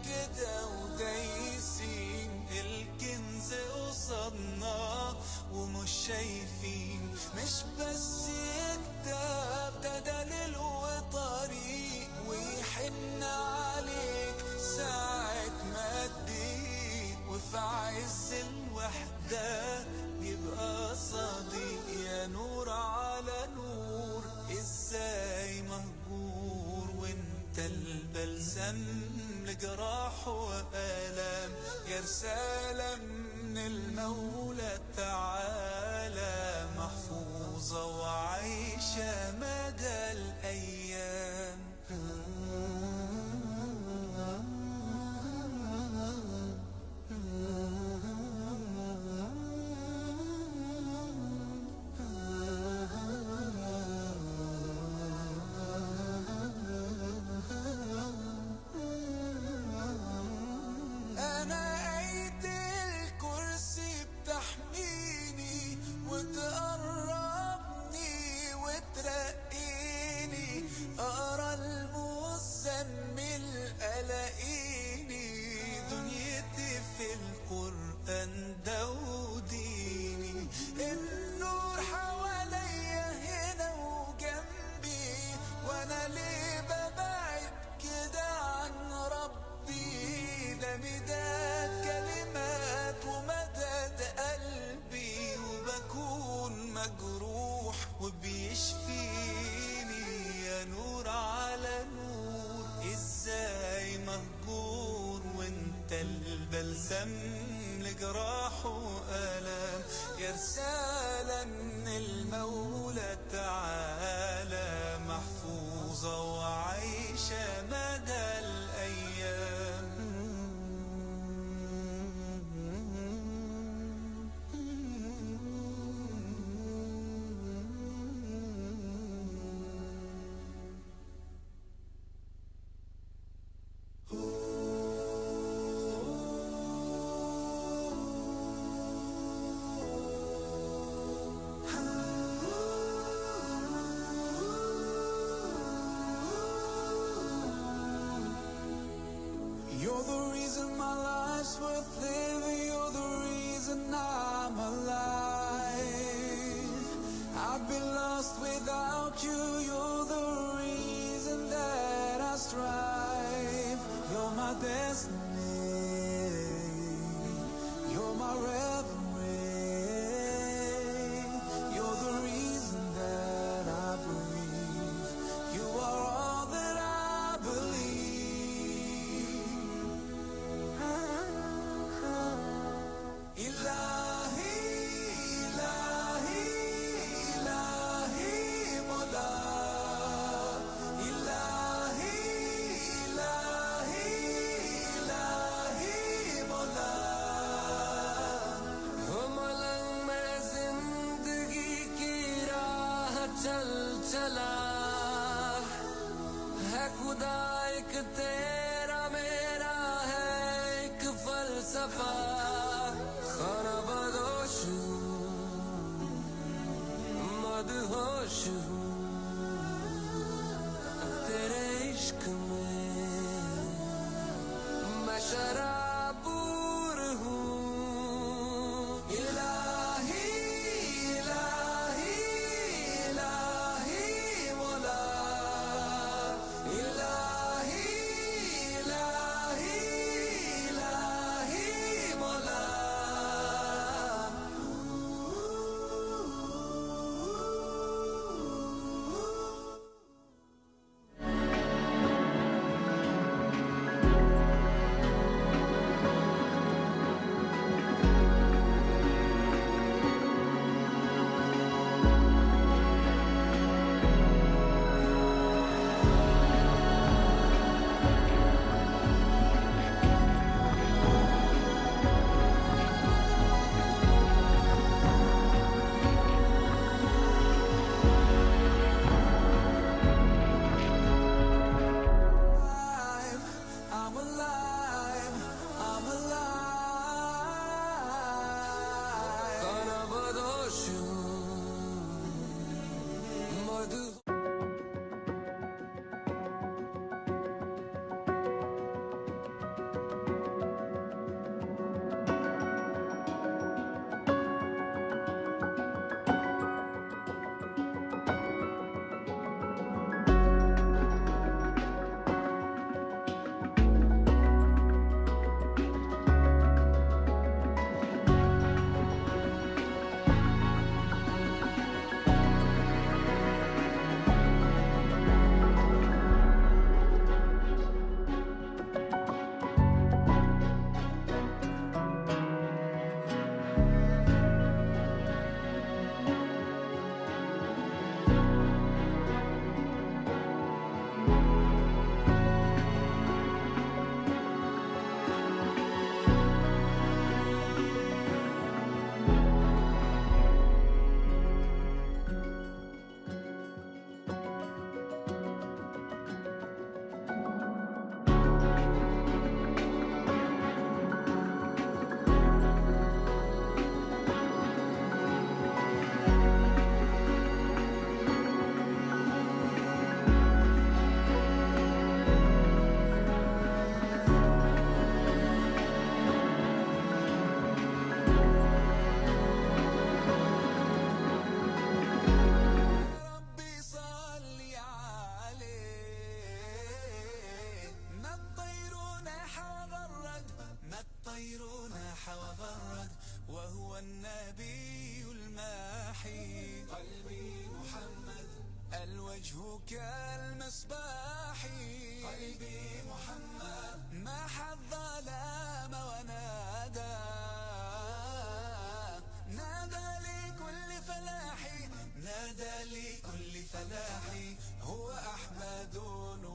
كده ودايسين الكنز قصادنا ومش شايفين. مش بس يكتب ده دليل وطريق ويحن عليك ساعة ما تضيق، وفي عز الوحدة بيبقى صديق. يا نور على نور ازاي مهجور وانت البلسم لجراح وآلام. يا رسالة من المولى تعالى محفوظة وعايشة مدى الأيام. أنا أيد الكرسي بتحميني وتقربني وترقيني، أقرأ المزمل ألاقيني دنيتي في القرآن دوديني. النور حواليا هنا وجنبي، وأنا ليه ببعد كده عن ربي؟ ده مداد كلمات ومداد قلبي، وبكون مجروح وبيشفيني. يا نور على نور ازاي مهجور وانت البلسم لجراح وآلام. يا رسالة من المولى تعالى محفوظة وعايشة مدى الأيام. You're the reason my life's worth living. You're the reason I'm alive. I'd be lost without you. You're the reason that I strive. You're my destiny. You're my reverie. You're the reason that I breathe. You are all that I believe. Ilahi, ilahi, ilahi, mola. Ilahi, ilahi, ilahi, mola. हो मलंग में जिंदगी की राह चल चला है खुदा एक तेरा मेरा है एक फलसफा। खाना बदोश हूँ मदहोश हूँ तेरे इश्क में मैं शराबूर हूँ। इलाही इलाही इलाही मौला। इलाही इलाही इलाही मौला।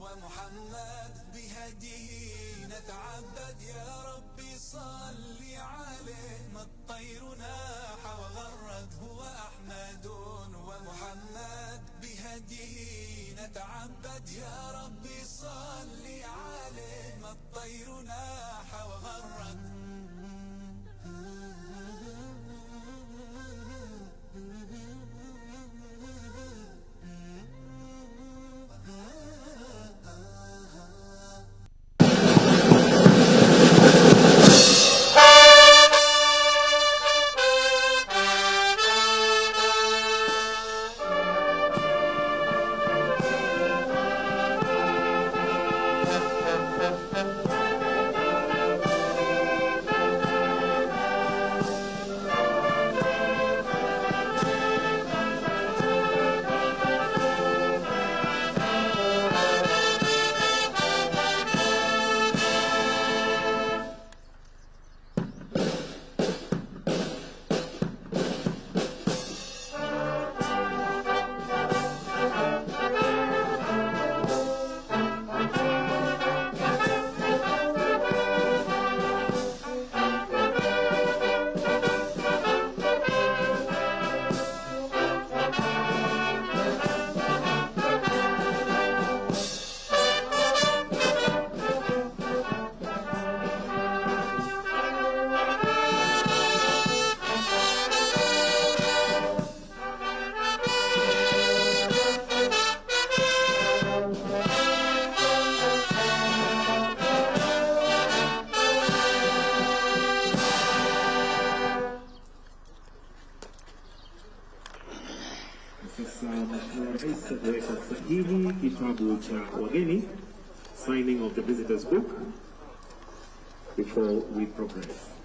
ومحمد بهديه نتعبد يا ربي صل عليه ما الطير ناح وغرد هو أحمد ومحمد بهديه نتعبد يا ربي صل عليه ما الطير ناح وغرد Hili kitabu cha wageni, signing of the visitors book before we progress.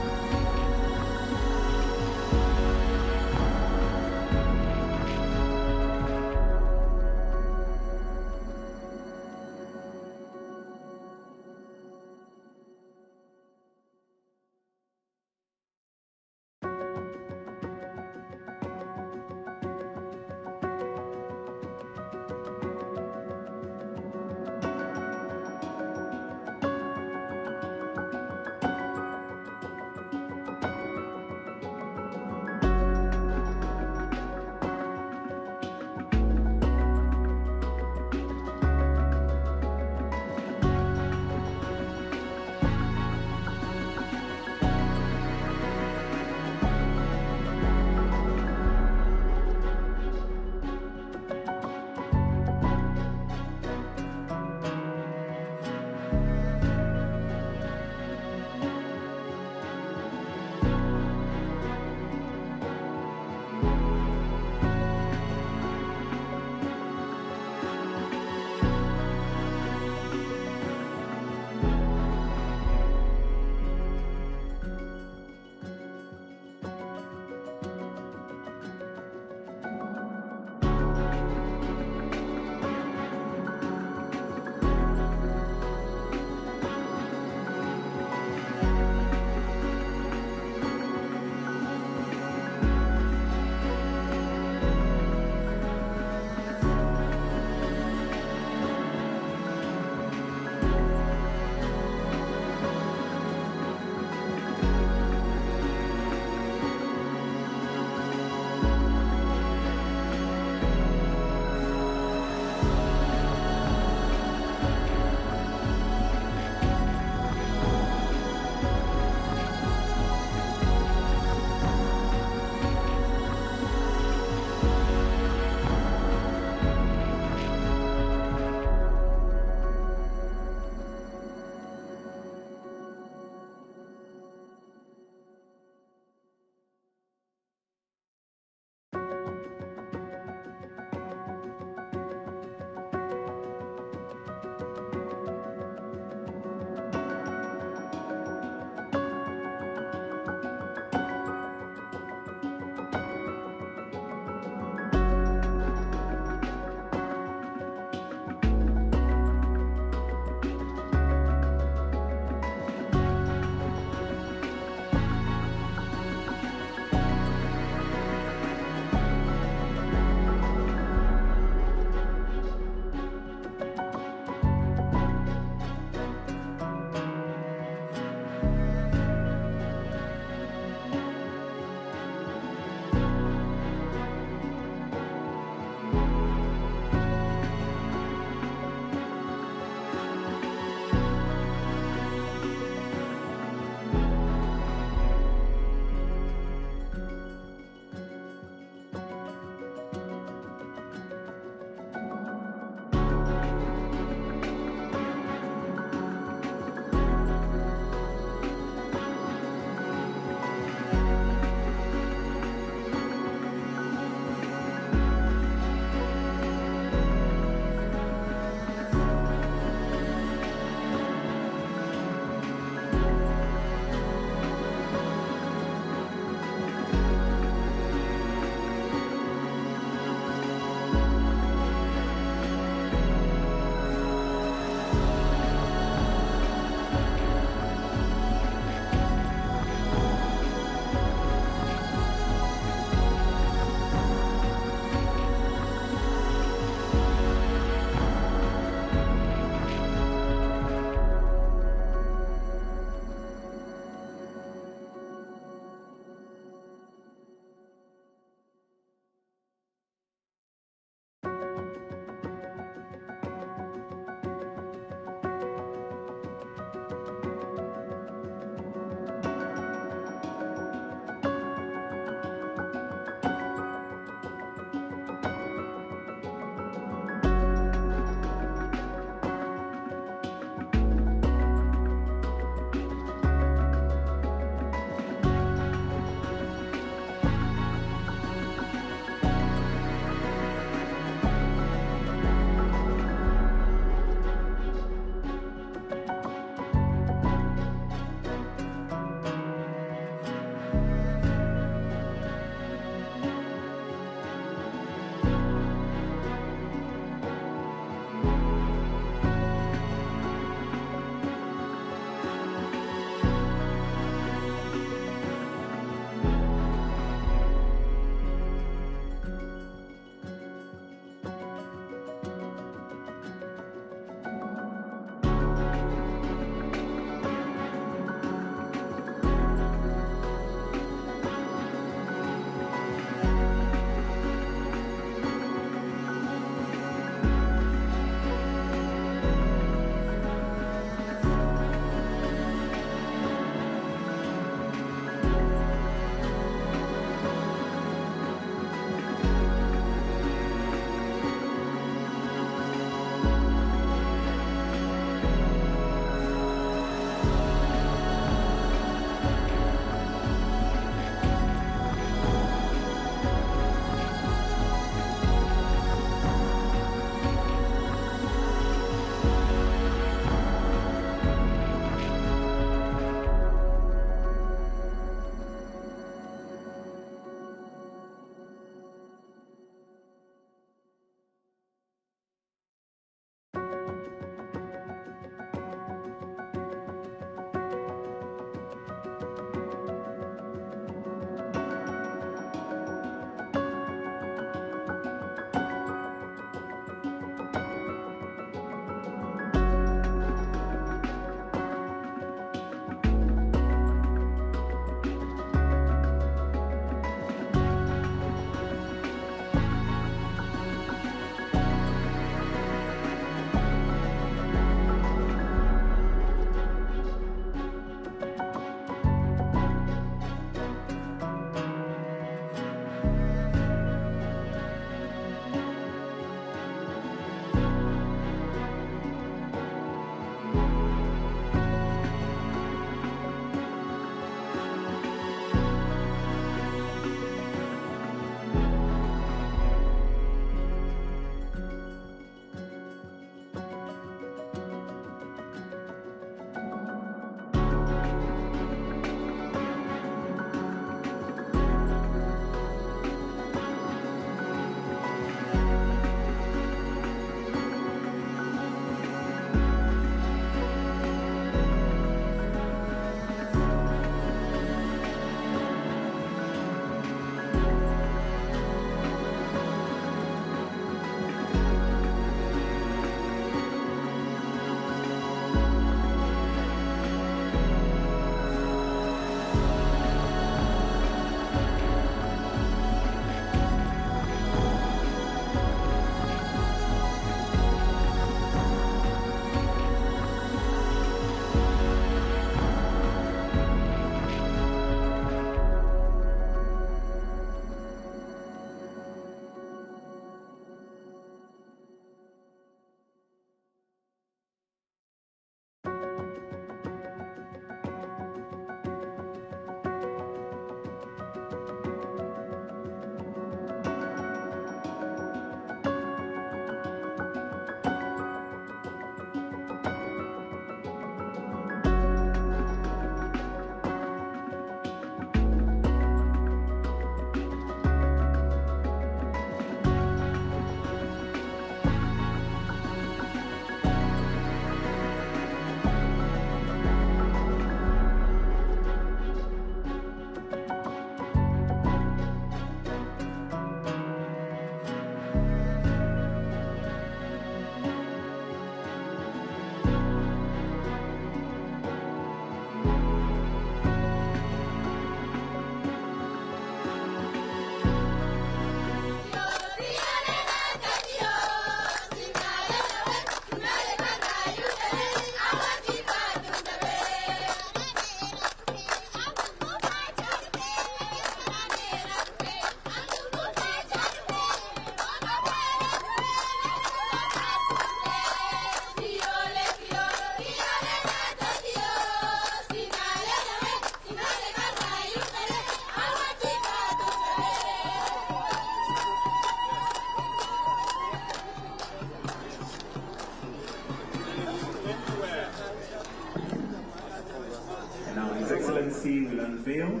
Trustee will unveil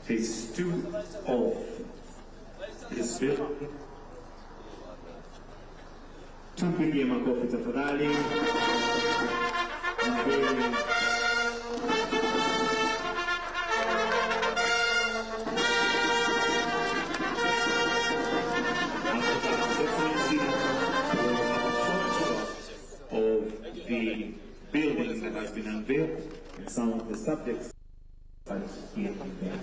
phase 2 of this bill. Tupigie makofi tafadhali. Unveiling of the building that has been unveiled and some of the subjects that here and there.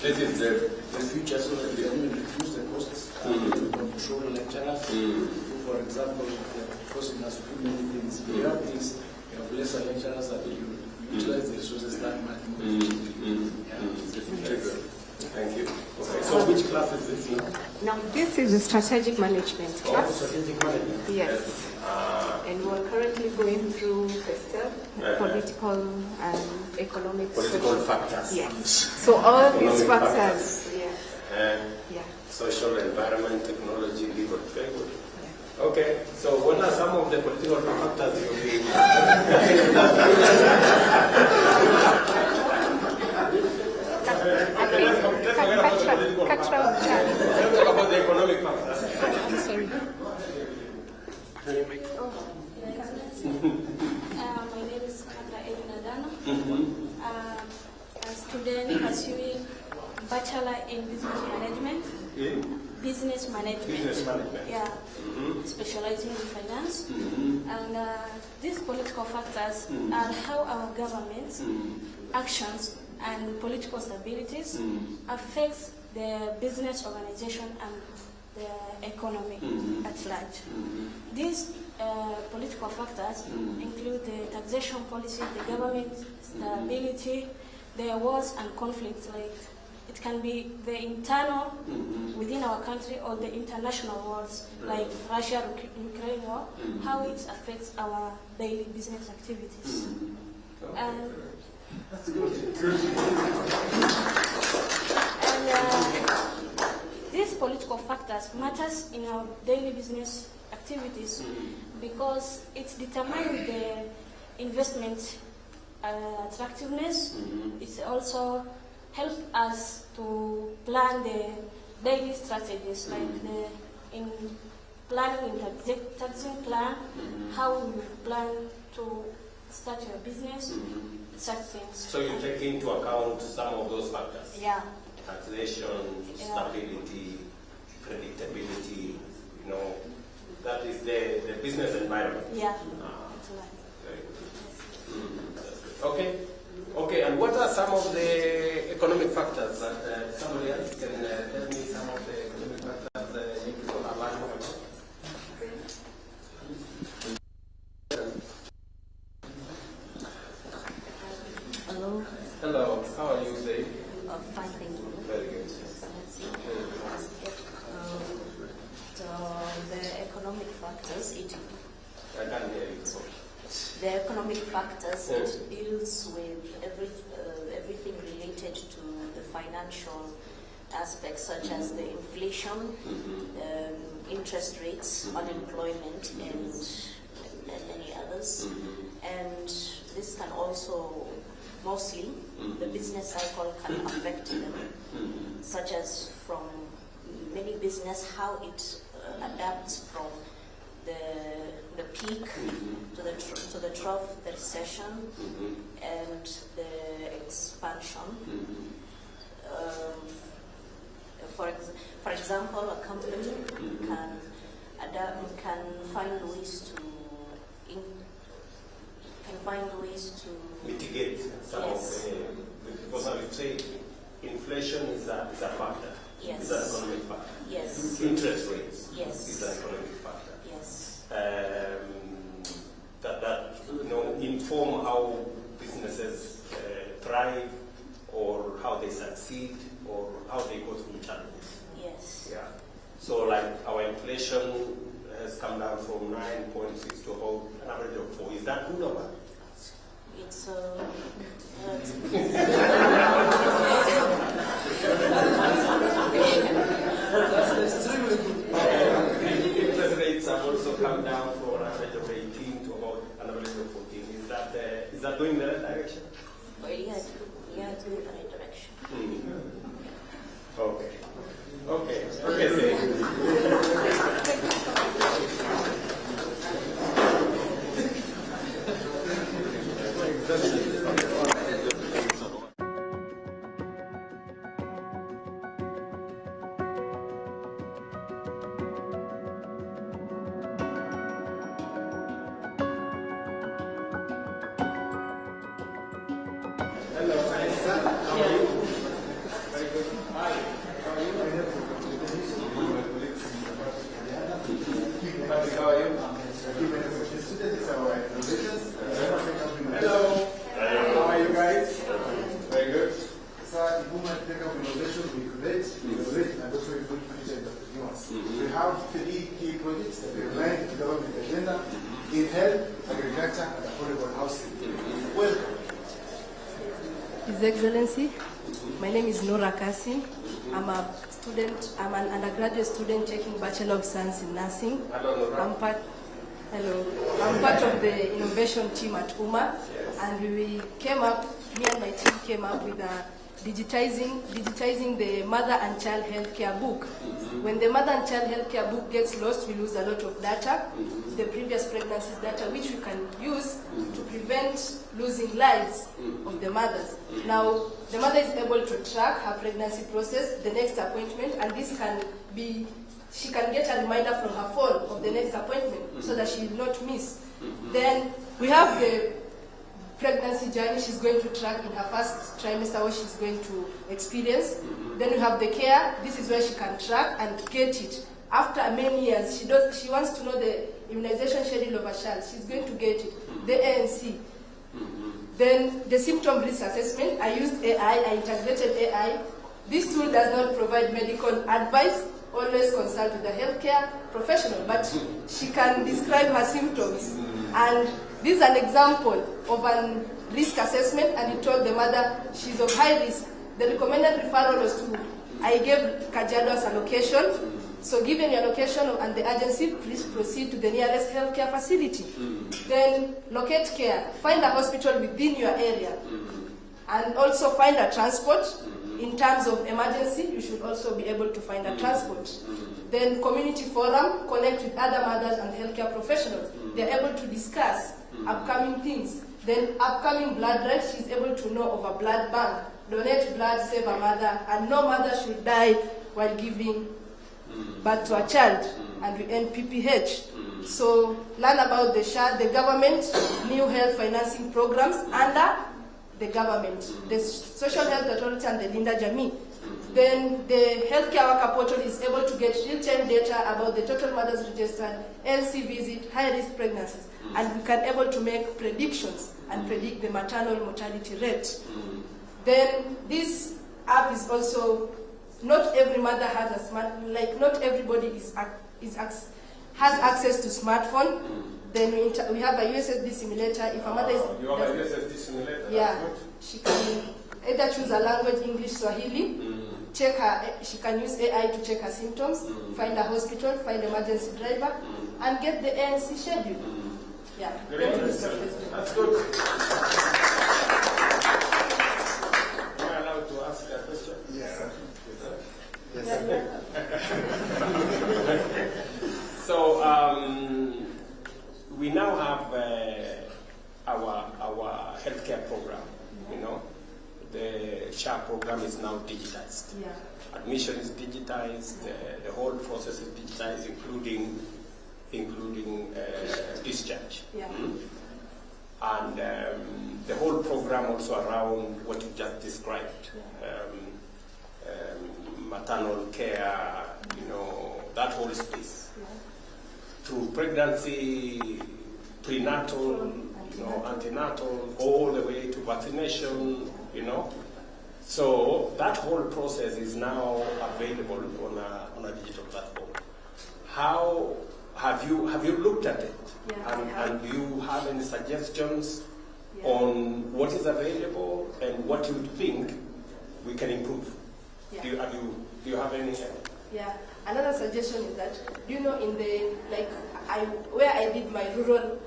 This is the future, so that we are going to reduce the costs control lecturers. For example, because we must do many things. We have things, we have lesser lecturers that you utilize the resources that much more. It's the future. Thank you. Okay. So which class is this now? Now this is the strategic management class. Strategic management. Yes. And we're currently going through the political and economic factors. Yes. So all these factors. Yeah. Social, environment, technology, legal. Very good. Okay, so what are some of the political factors you'll be Let's talk about the economic factors. Sorry. My name is a student pursuing Bachelor in Business Management. Business Management. Yeah. Specializing in finance. And these political factors are how our government's actions and political stabilities affects the business organization and the economy at large. These political factors include the taxation policy, the government stability, the wars and conflicts. Like it can be the internal within our country or the international wars, like Russia-Ukraine war, how it affects our daily business activities. That's good. These political factors matters in our daily business activities because it determines the investment attractiveness. It also helps us to plan the daily strategies, like in planning in taxing plan, how we plan to start your business, such things. So you take into account some of those factors? Yeah. Taxation, stability, predictability, you know, that is the business environment. Yeah, that's right. Very good. Okay. Okay, and what are some of the economic factors that somebody else can tell me some of the economic factors you people are learning about? Hello. Hello, how are you today? Fine, thank you. Very good. The economic factors, I can't hear you. the economic factors, it deals with everything related to the financial aspects, such as the inflation, interest rates, unemployment, and many others. And this can also, mostly, the business cycle can affect them, such as from many business, how it adapts from the peak to the trough, the recession, and the expansion. For example, a company can find ways to mitigate some of the, because I would say inflation is a factor. Yes. It's an economic factor. Yes. Interest rates. Yes. Is an economic factor. Yes. That inform how businesses thrive, or how they succeed, or how they go through challenges. Yes. Yeah. So like our inflation has come down from 9.6 to about an average of 4. Is that good or bad? It's That's extremely good. Interest rates have also come down from an average of 18 to about an average of 14. Is that going in the right direction? it's going in the right direction. Okay. Okay. Hello, how are you? Very good. Hi. How are you? Patrick, how are you? Hello. How are you guys? Very good. We have 3 key projects that we line the development agenda in health, agriculture, and affordable housing. Welcome. His Excellency, my name is Nora Kasim. I'm an undergraduate student taking Bachelor of Science in Nursing. I'm part of the innovation team at Umma, and me and my team came up with digitizing the mother and child healthcare book. When the mother and child healthcare book gets lost, we lose a lot of data, the previous pregnancies data, which we can use to prevent losing lives of the mothers. Now, the mother is able to track her pregnancy process, the next appointment, and this can be, she can get a reminder from her phone of the next appointment so that she will not miss. Then we have the pregnancy journey she's going to track in her first trimester, what she's going to experience. Then we have the care. This is where she can track and get it. After many years, she wants to know the immunization schedule of her child. She's going to get it. The ANC. Then the symptom risk assessment. I used AI. I integrated AI. This tool does not provide medical advice. Always consult with a healthcare professional, but she can describe her symptoms. And this is an example of a risk assessment, and it told the mother she's of high risk. The recommended referral was to, I gave Kajiado as a location. So given your location and the agency, please proceed to the nearest healthcare facility. Then locate care. Find a hospital within your area. And also find a transport. In terms of emergency, you should also be able to find a transport. Then community forum, connect with other mothers and healthcare professionals. They're able to discuss upcoming things. Then upcoming blood drive, she's able to know of a blood bank. Donate blood, save a mother, and no mother should die while giving birth to a child. And we end PPH. So learn about the SHA, the government, new health financing programs under the government, the Social Health Authority and the Linda Jamii. Then the healthcare worker portal is able to get real-time data about the total mothers registered, LC visit, high-risk pregnancies, and we can able to make predictions and predict the maternal mortality rate. Then this app is also, not every mother has a not everybody has access to smartphone. Then we have a USSD simulator. If a mother is... You have a USSD simulator? Yeah. She can either choose a language, English, Swahili, check her, she can use AI to check her symptoms, find a hospital, find an emergency driver, and get the ANC schedule. Yeah. Great. That's good. Am I allowed to ask a question? Yes. So we now have our healthcare program. You know, the SHA program is now digitized. Yeah. Admission is digitized. The whole process is digitized, including discharge. Yeah. And the whole program also around what you just described. Maternal care, you know, that whole space. Through pregnancy, prenatal, you know, antenatal, all the way to vaccination, you know. So that whole process is now available on a digital platform. How have you looked at it? Yeah, and do you have any suggestions on what is available and what you think we can improve? Yeah. Do you have any? Yeah. Another suggestion is that, you know, in the where I did my rural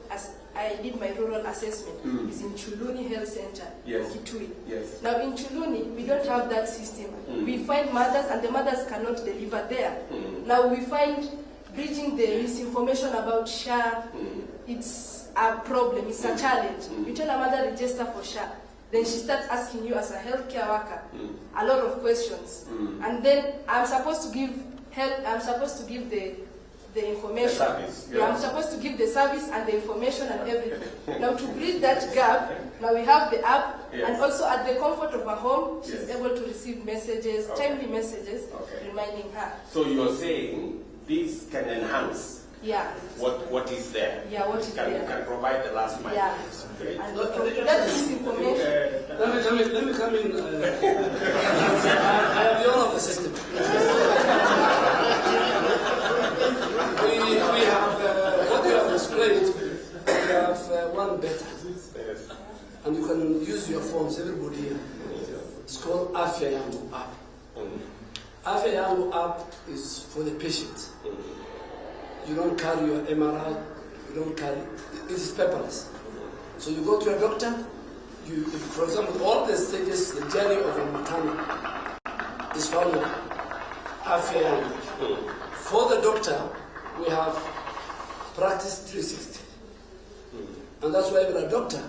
assessment is in Chuluni Health Center, yes. Kitui. Yes. Now in Chuluni, we don't have that system. We find mothers, and the mothers cannot deliver there. Now we find bridging the misinformation about SHA, it's a problem, it's a challenge. You tell a mother register for SHA, then she starts asking you as a healthcare worker a lot of questions. And then I'm supposed to give the information. The service, yeah, I'm supposed to give the service and the information and everything. Now to bridge that gap, now we have the app, and also at the comfort of her home, she's able to receive messages, timely messages, reminding her. So you're saying this can enhance what is there? Yeah, what is there. Can provide the last mile. Yeah. Great. And that is information. Let me come in. I am the owner of the system. We have, what you have explained, we have one beta. And you can use your phones, everybody here. It's called Afya Yangu app. Afya Yangu app is for the patient. You don't carry your MRI, you don't carry, it is paperless. So you go to a doctor, for example, all the stages, the journey of a maternal is found in Afya Yangu. For the doctor, we have Practice 360. And that's why even a doctor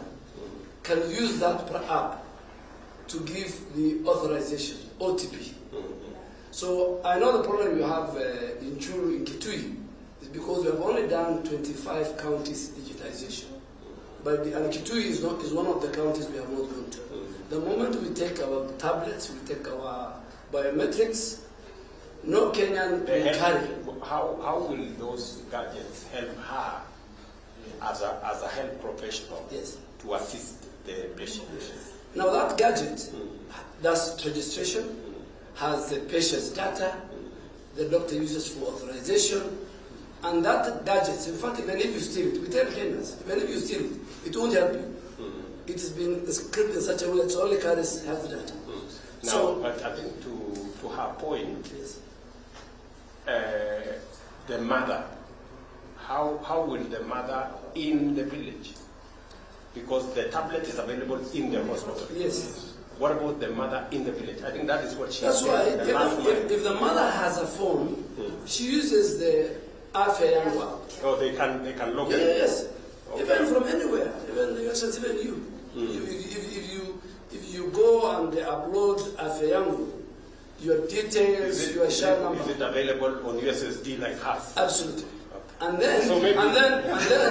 can use that app to give the authorization, OTP. So I know the problem you have in Chulu, in Kitui, is because we have only done 25 counties digitization. But and Kitui is one of the counties we have not gone to. The moment we take our tablets, we take our biometrics, no Kenyan will carry. How will those gadgets help her as a health professional to assist the patient? Now that gadget does registration, has the patient's data, the doctor uses for authorization, and that gadget, in fact, even if you steal it, we tell Kenyans, even if you steal it, it won't help you. It has been scripted in such a way that it only carries health data. Now, So, but I think to her point, the mother, how will the mother in the village? Because the tablet is available in the hospital. Yes. What about the mother in the village? I think that is what she That's why said. if the mother has a phone, she uses the Afya Yangu app. Oh, they can log in. Yes. Okay. Even from anywhere, even you. If you go and upload as a young, your details, your share number. Is it available on USSD like us? Absolutely. And then, so maybe There's still a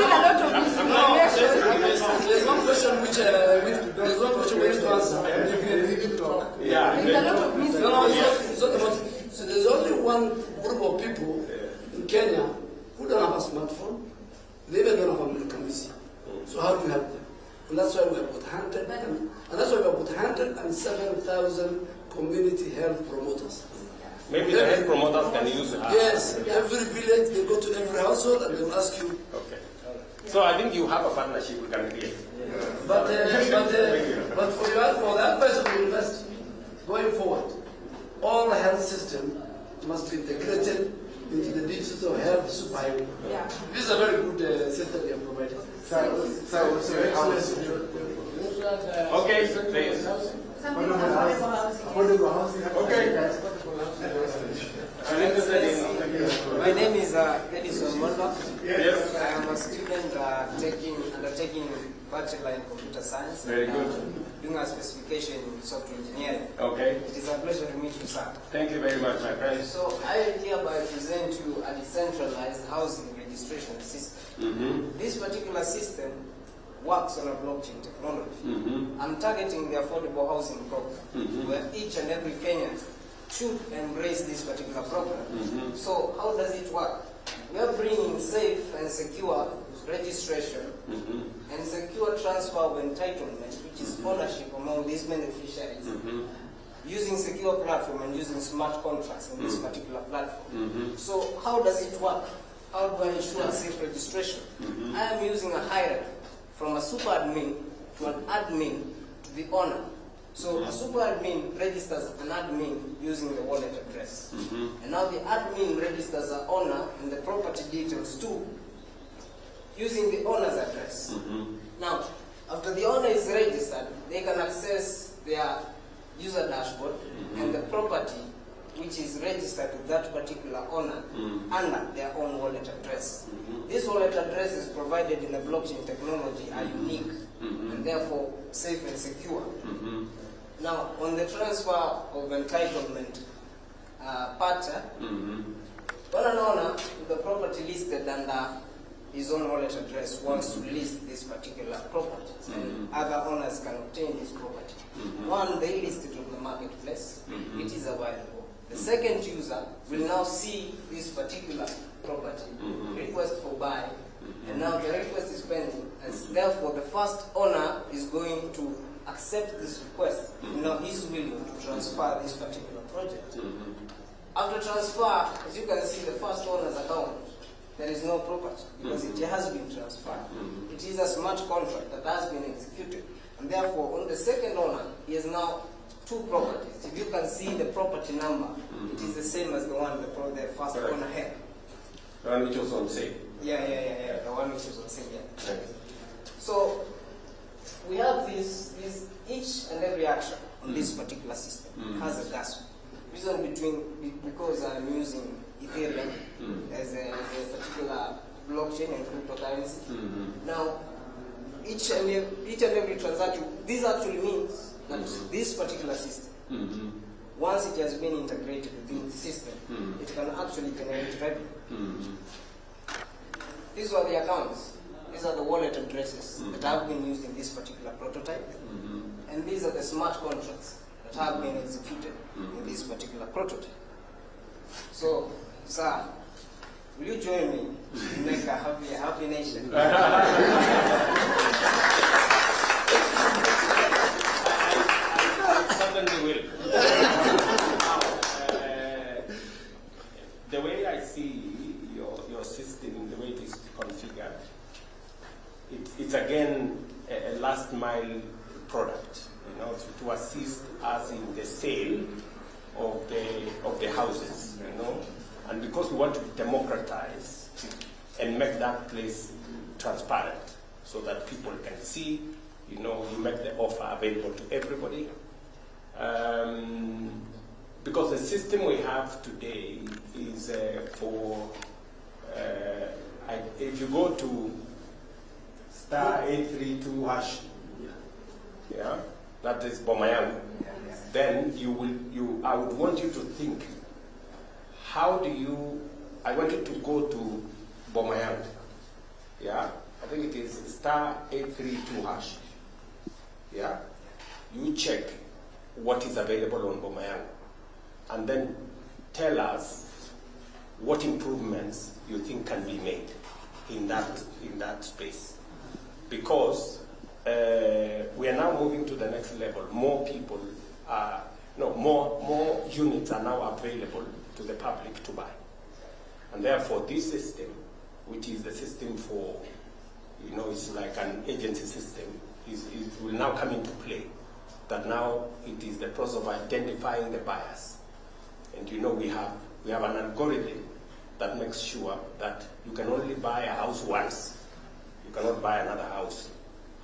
lot of misinformation. there's one question which we need to answer. Yeah. There's a lot of misinformation. It's not about. So there's only one group of people in Kenya who don't have a smartphone. They even don't have a military. So how do we help them? And that's why we have got 107,000 community health promoters. Maybe the health promoters can use it. Yes, every village, they go to every household and they will ask you. Okay. So I think you have a partnership we can create. But for the advice of the university, going forward, all health system must be integrated into the digital health superhighway. Yeah. This is a very good system we have provided. Okay, please. Okay. My name is Edison Mondo. Yes. I am a student undertaking Bachelor in Computer Science. Very good. Doing a specification in software engineering. Okay. It is a pleasure to meet you, sir. Thank you very much, my friend. So I hereby present you a decentralized housing registration system. This particular system works on a blockchain technology. I'm targeting the affordable housing program, where each and every Kenyan should embrace this particular program. So how does it work? We are bringing safe and secure registration and secure transfer of entitlement, which is ownership among these beneficiaries, using secure platform and using smart contracts in this particular platform. So how does it work? How do I ensure safe registration? I am using a hierarchy from a super admin to an admin to the owner. So a super admin registers an admin using the wallet address. And now the admin registers an owner and the property details too, using the owner's address. Now, after the owner is registered, they can access their user dashboard and the property which is registered to that particular owner under their own wallet address. This wallet address is provided in a blockchain technology, are unique and therefore safe and secure. Now, on the transfer of entitlement part, when an owner with the property listed under his own wallet address wants to list this particular property, and other owners can obtain this property. One, they list it on the marketplace, it is available. The second user will now see this particular property, request for buy, and now the request is pending, and therefore the first owner is going to accept this request. Now he's willing to transfer this particular project. After transfer, as you can see, the first owner's account, there is no property because it has been transferred. It is a smart contract that has been executed, and therefore on the second owner, he has now two properties. If you can see the property number, it is the same as the one the first owner had. The one which was on sale. Yeah. The one which was on sale. Yeah. So we have this each and every action on this particular system has a gas. Reason because I'm using Ethereum as a particular blockchain and cryptocurrency. Now, each and every transaction, this actually means that this particular system, once it has been integrated within the system, it can actually generate revenue. These are the accounts. These are the wallet addresses that have been used in this particular prototype. And these are the smart contracts that have been executed in this particular prototype. So, sir, will you join me to make a happy nation? I certainly will. The way I see your system, the way it is configured, it's again a last mile product, to assist us in the sale of the houses, and because we want to democratize and make that place transparent so that people can see, you make the offer available to everybody. Because the system we have today is if you go to *832# yeah, that is Bomayangu, then I would want you to think, how do you, I want you to go to Bomayangu, yeah, I think it is *832#, yeah, you check what is available on Bomayangu, and then tell us what improvements you think can be made in that space. Because we are now moving to the next level. More people are, more units are now available to the public to buy. And therefore this system, which is the system for, it's like an agency system, it will now come into play. That now it is the process of identifying the buyers. And we have an algorithm that makes sure that you can only buy a house once. You cannot buy another house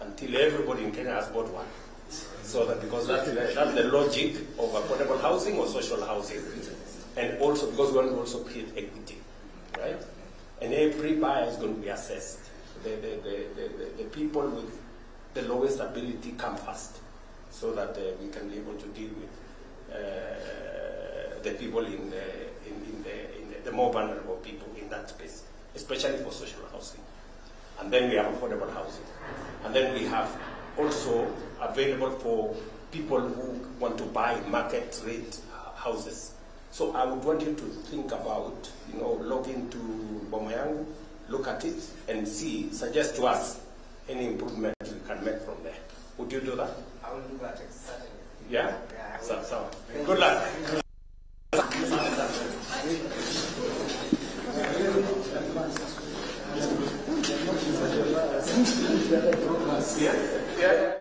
until everybody in Kenya has bought one. So that, because that's the logic of affordable housing or social housing. And also because we want to also create equity, right? And every buyer is going to be assessed. The people with the lowest ability come first, so that we can be able to deal with the people in the more vulnerable people in that space, especially for social housing. And then we have affordable housing. And then we have also available for people who want to buy market rate houses. So I would want you to think about, log into Bomayangu, look at it and suggest to us any improvement we can make from there. Would you do that? I will do that, certainly. Yeah? Yeah, So. Good luck. Yeah.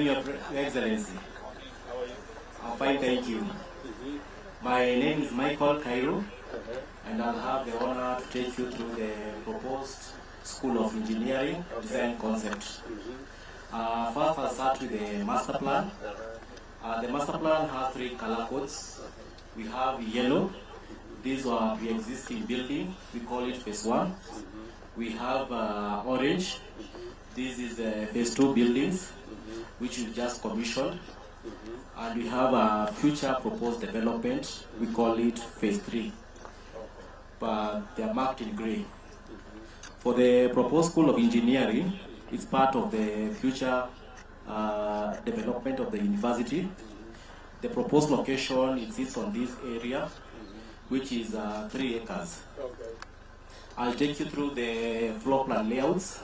morning, Your Excellency. I'm fine, thank you. My name is Michael Cairo, and I'll have the honor to take you through the proposed School of Engineering Design Concept. First, I'll start with the master plan. The master plan has 3 color codes. We have yellow. These are pre-existing building. We call it phase 1. We have orange. This is phase 2 buildings, which we just commissioned. And we have a future proposed development. We call it phase 3. But they are marked in gray. For the proposed School of Engineering, it's part of the future development of the university. The proposed location, it sits on this area, which is 3 acres. I'll take you through the floor plan layouts.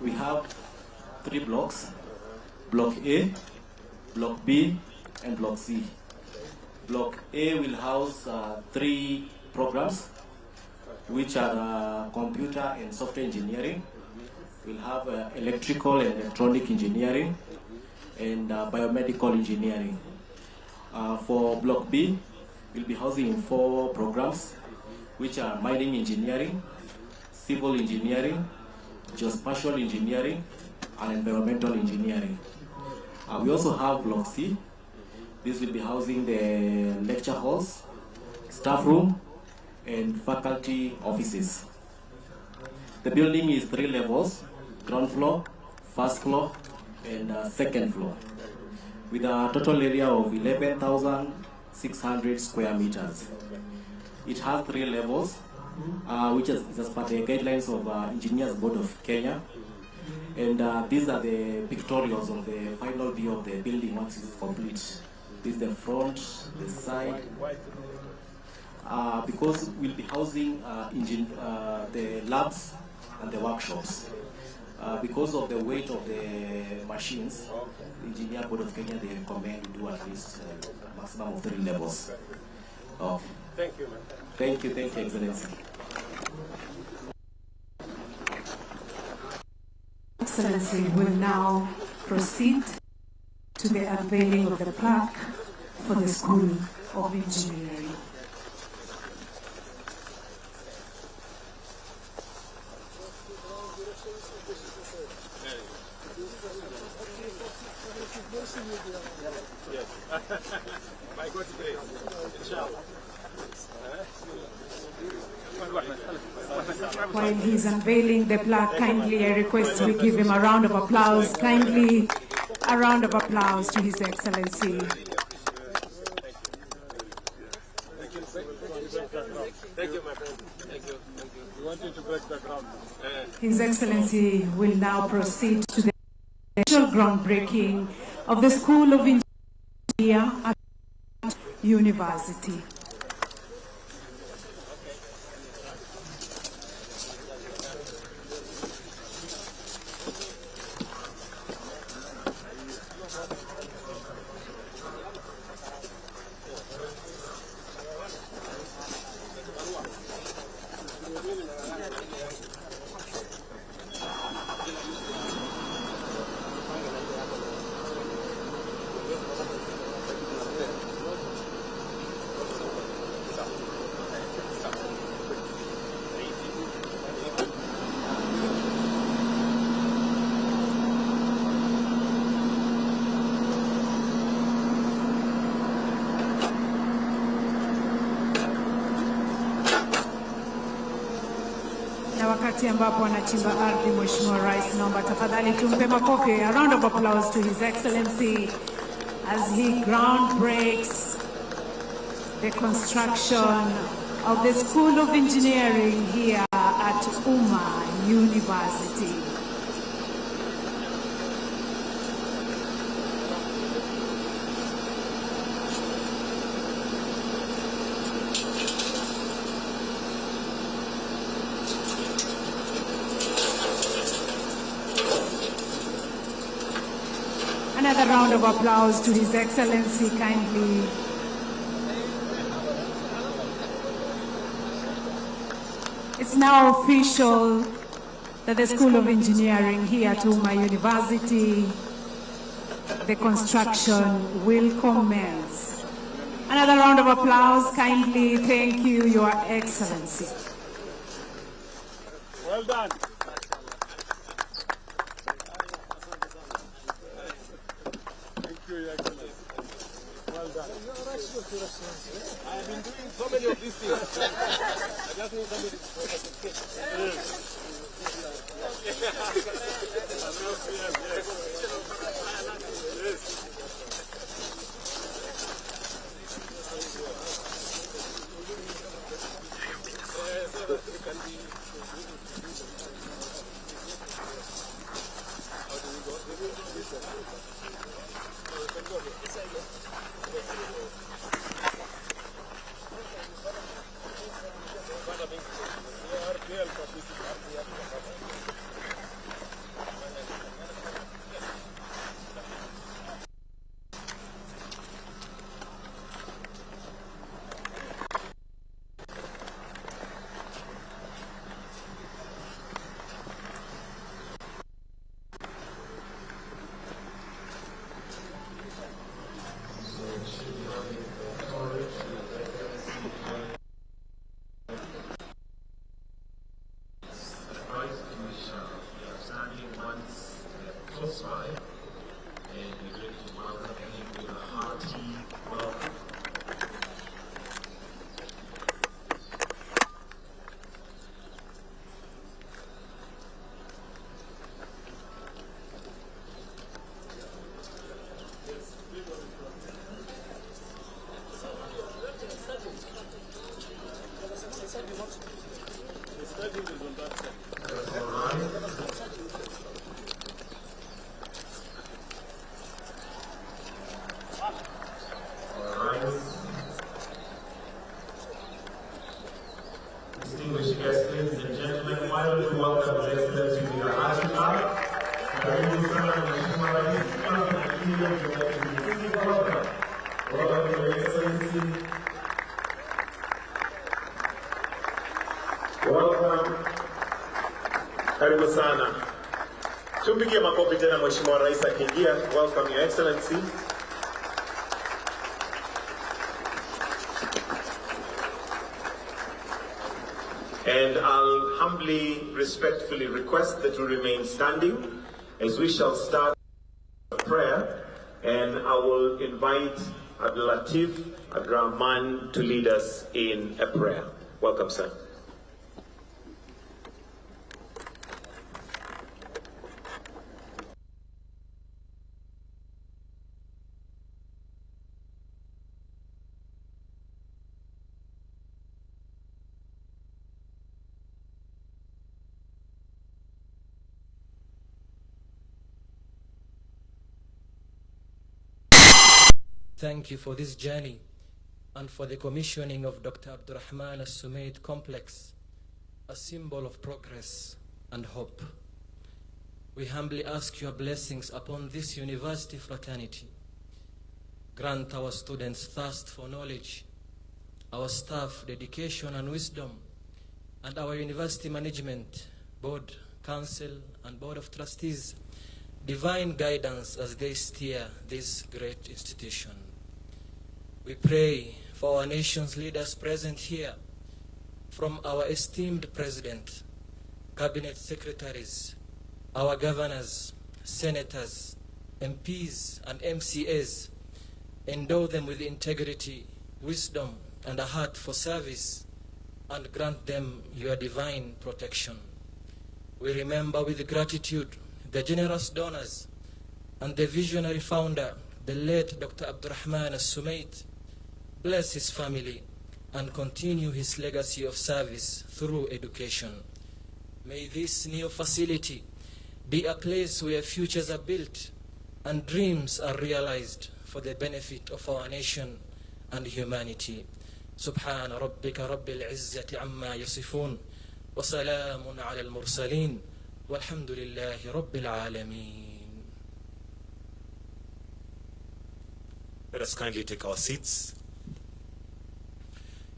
We have 3 blocks: Block A, Block B, and Block C. Block A will house 3 programs, which are computer and software engineering. We'll have electrical and electronic engineering, and biomedical engineering. For Block B, we'll be housing 4 programs, which are mining engineering, civil engineering, geospatial engineering, and environmental engineering. We also have Block C. This will be housing the lecture halls, staff room, and faculty offices. The building is 3 levels: ground floor, first floor, and second floor, with a total area of 11,600 square meters. It has 3 levels, which is as per the guidelines of Engineers Board of Kenya. And these are the pictorials of the final view of the building once it's complete. This is the front, the side. Because we'll be housing the labs and the workshops. Because of the weight of the machines, the Engineer Board of Kenya, they recommend we do at least a maximum of 3 levels. Thank you, man. Thank you, Excellency. Excellency will now proceed to the unveiling of the plaque for the School of Engineering. While he's unveiling the plaque, kindly I request we give him a round of applause. Kindly a round of applause to His Excellency. Thank you, my friend. Thank you. We want you to break the ground. His Excellency will now proceed to the official groundbreaking of the School of Engineering at University. Wakati ambapo anachimba ardhi, Mheshimiwa Rais, naomba tafadhali tumpe makofi, a round of applause to His Excellency as he groundbreaks the construction of the School of Engineering here at Umma University. Another round of applause to His Excellency, kindly. It's now official. that the School of Engineering here at Umma University, the construction will commence. Another round of applause, kindly. Thank you, Your Excellency. Well done. Thank you, Your Excellency. Well done. I have been doing so many of these things. I just need somebody to Distinguished guests, ladies and gentlemen, finally welcome His Excellency to the Arsenal. Welcome, Your Excellency. Welcome. Karibu sana. Tumpigie makofi tena Mheshimiwa Rais akiingia. Welcome, Your Excellency. And I'll humbly, respectfully request that you remain standing as we shall start prayer. And I will invite Abdul Latif Abdurrahman to lead us in a prayer. Welcome, sir. Thank you for this journey and for the commissioning of Dr. Abdurrahman As-Sumaid Complex, a symbol of progress and hope. We humbly ask your blessings upon this university fraternity. Grant our students thirst for knowledge, our staff dedication and wisdom, and our university management, board, council, and board of trustees divine guidance as they steer this great institution. We pray for our nation's leaders present here, from our esteemed president, cabinet secretaries, our governors, senators, MPs, and MCAs. Endow them with integrity, wisdom, and a heart for service, and grant them your divine protection. We remember with gratitude the generous donors and the visionary founder, the late Dr. Abdurrahman As-Sumaid. Bless his family and continue his legacy of service through education. May this new facility be a place where futures are built and dreams are realized for the benefit of our nation and humanity. سبحان ربك رب العزة عما يصفون وسلام على المرسلين والحمد لله رب العالمين. Let us kindly take our seats.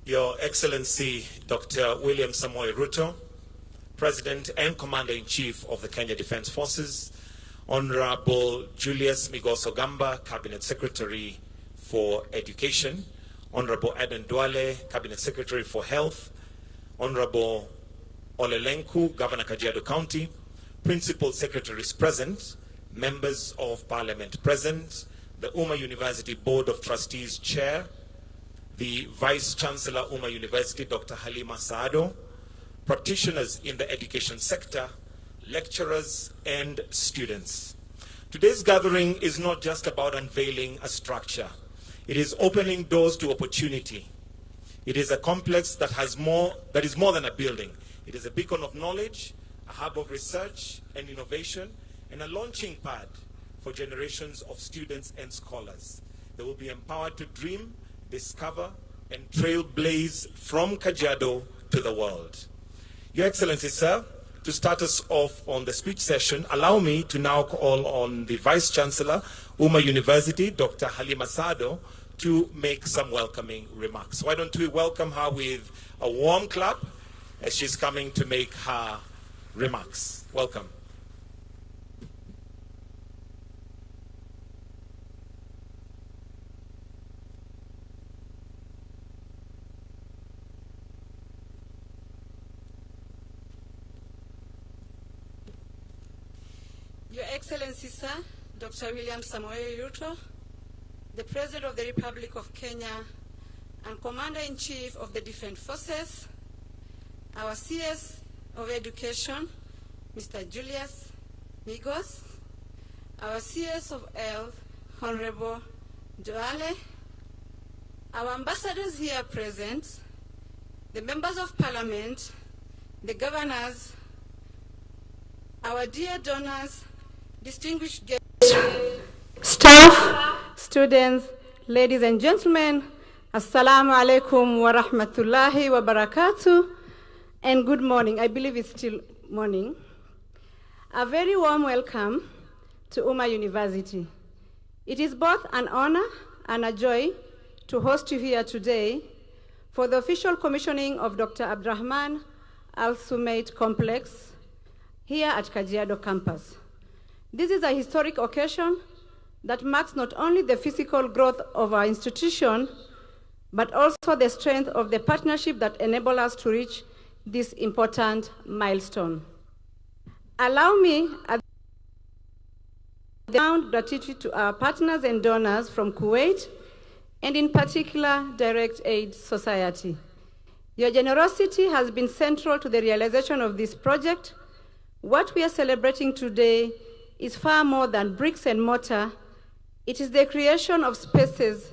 Your Excellency Dr. William Samoei Ruto, President and Commander-in-Chief of the Kenya Defence Forces, Honorable Julius Migoso Gamba, Cabinet Secretary for Education, Honorable Aden Duale, Cabinet Secretary for Health, Honorable Olelenku, Governor Kajiado County, Principal Secretaries present, Members of Parliament present, the Umma University Board of Trustees Chair, the Vice Chancellor Umma University, Dr. Halima Saado, practitioners in the education sector, lecturers, and students. Today's gathering is not just about unveiling a structure. It is opening doors to opportunity. It is a complex that is more than a building. It is a beacon of knowledge, a hub of research and innovation, and a launching pad for generations of students and scholars. They will be empowered to dream, discover, and trailblaze from Kajiado to the world. Your Excellency, sir, to start us off on the speech session, allow me to now call on the Vice Chancellor, Umma University, Dr. Halima Saado, to make some welcoming remarks. Why don't we welcome her with a warm clap as she's coming to make her remarks. Welcome. Your Excellency, sir, Dr. William Samoei Ruto, the President of the Republic of Kenya and Commander-in-Chief of the Defense Forces, our CS of Education, Mr. Julius Migos, our CS of Health, Honorable Joale, our ambassadors here present, the members of Parliament, the governors, our dear donors, distinguished guests, staff, students, ladies and gentlemen, Assalamu alaikum wa rahmatullahi wa barakatuh, and good morning. I believe it's still morning. A very warm welcome to Umma University. It is both an honor and a joy to host you here today for the official commissioning of Dr. Abdurrahman Al-Sumait Complex here at Kajiado campus. This is a historic occasion that marks not only the physical growth of our institution, but also the strength of the partnership that enables us to reach this important milestone. Allow me a profound gratitude to our partners and donors from Kuwait, and in particular, Direct Aid Society. Your generosity has been central to the realization of this project. What we are celebrating today is far more than bricks and mortar. It is the creation of spaces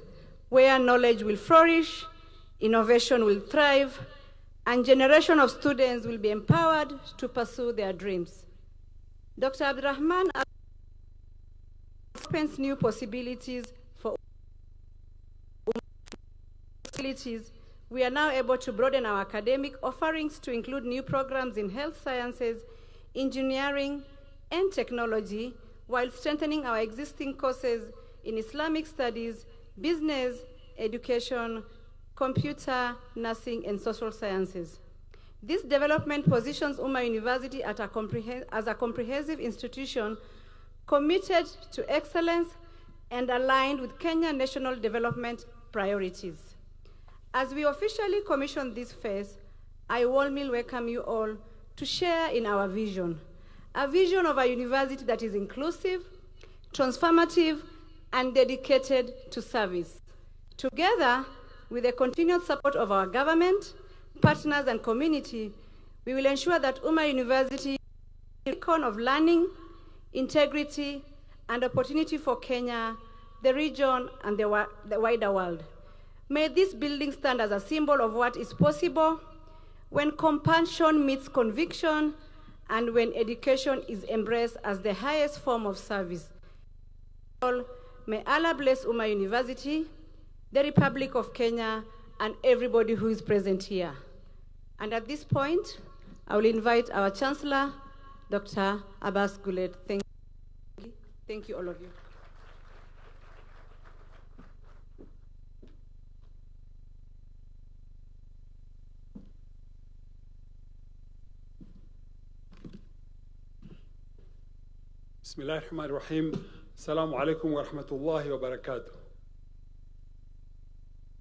where knowledge will flourish, innovation will thrive, and generation of students will be empowered to pursue their dreams. Dr. Abdurrahman opens new possibilities for possibilities. We are now able to broaden our academic offerings to include new programs in health sciences, engineering, and technology, while strengthening our existing courses in Islamic studies, business, education, computer, nursing, and social sciences. This development positions Umma University as a comprehensive institution committed to excellence and aligned with Kenya national development priorities. As we officially commission this phase, I warmly welcome you all to share in our vision, a vision of a university that is inclusive, transformative, and dedicated to service. Together, with the continued support of our government, partners, and community, we will ensure that Umma University is a beacon of learning, integrity, and opportunity for Kenya, the region, and the wider world. May this building stand as a symbol of what is possible when compassion meets conviction and when education is embraced as the highest form of service. May Allah bless Umma University, the Republic of Kenya, and everybody who is present here. And at this point, I will invite our Chancellor, Dr. Abbas Guled. Thank you, all of you. Bismillahirrahmanirrahim. Assalamu alaikum wa rahmatullahi wa barakatuh.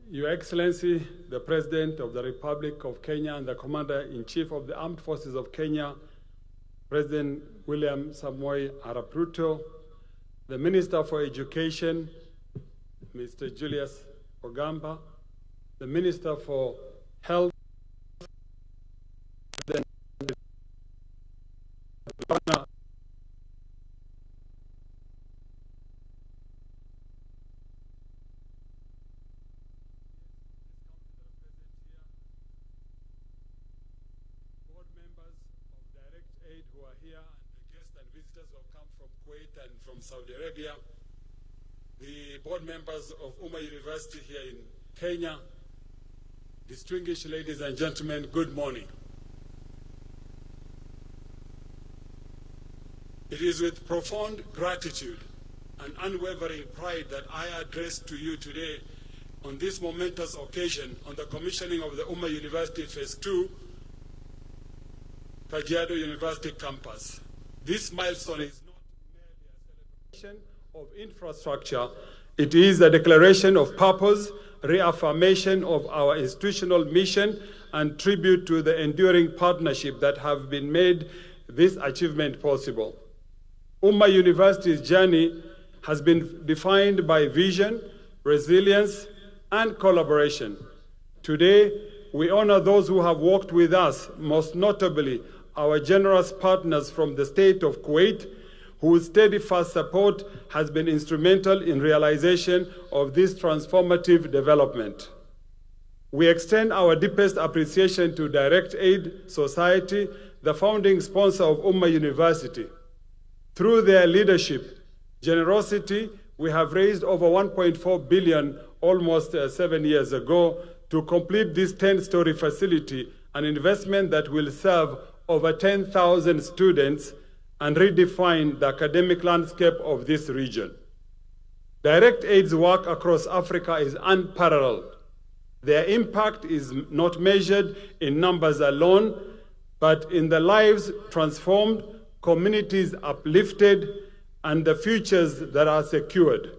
Your Excellency, the President of the Republic of Kenya and the Commander-in-Chief of the Armed Forces of Kenya, President William Samoei Arap Ruto, the Minister for Education, Mr. Julius Ogamba, the Minister for Health, the Governor who are here, and the guests and visitors who have come from Kuwait and from Saudi Arabia, the board members of Umma University here in Kenya, distinguished ladies and gentlemen, good morning. It is with profound gratitude and unwavering pride that I address to you today on this momentous occasion on the commissioning of the Umma University Phase 2 Kajiado University campus. This milestone is not merely a celebration of infrastructure, it is a declaration of purpose, reaffirmation of our institutional mission, and tribute to the enduring partnership that have been made this achievement possible. Umma University's journey has been defined by vision, resilience, and collaboration. Today, we honor those who have worked with us, most notably our generous partners from the state of Kuwait, whose steadfast support has been instrumental in realization of this transformative development. We extend our deepest appreciation to Direct Aid Society, the founding sponsor of Umma University. Through their leadership, generosity, we have raised over 1.4 billion almost 7 years ago to complete this 10-story facility, an investment that will serve over 10,000 students and redefine the academic landscape of this region. Direct Aid's work across Africa is unparalleled. Their impact is not measured in numbers alone, but in the lives transformed, communities uplifted, and the futures that are secured.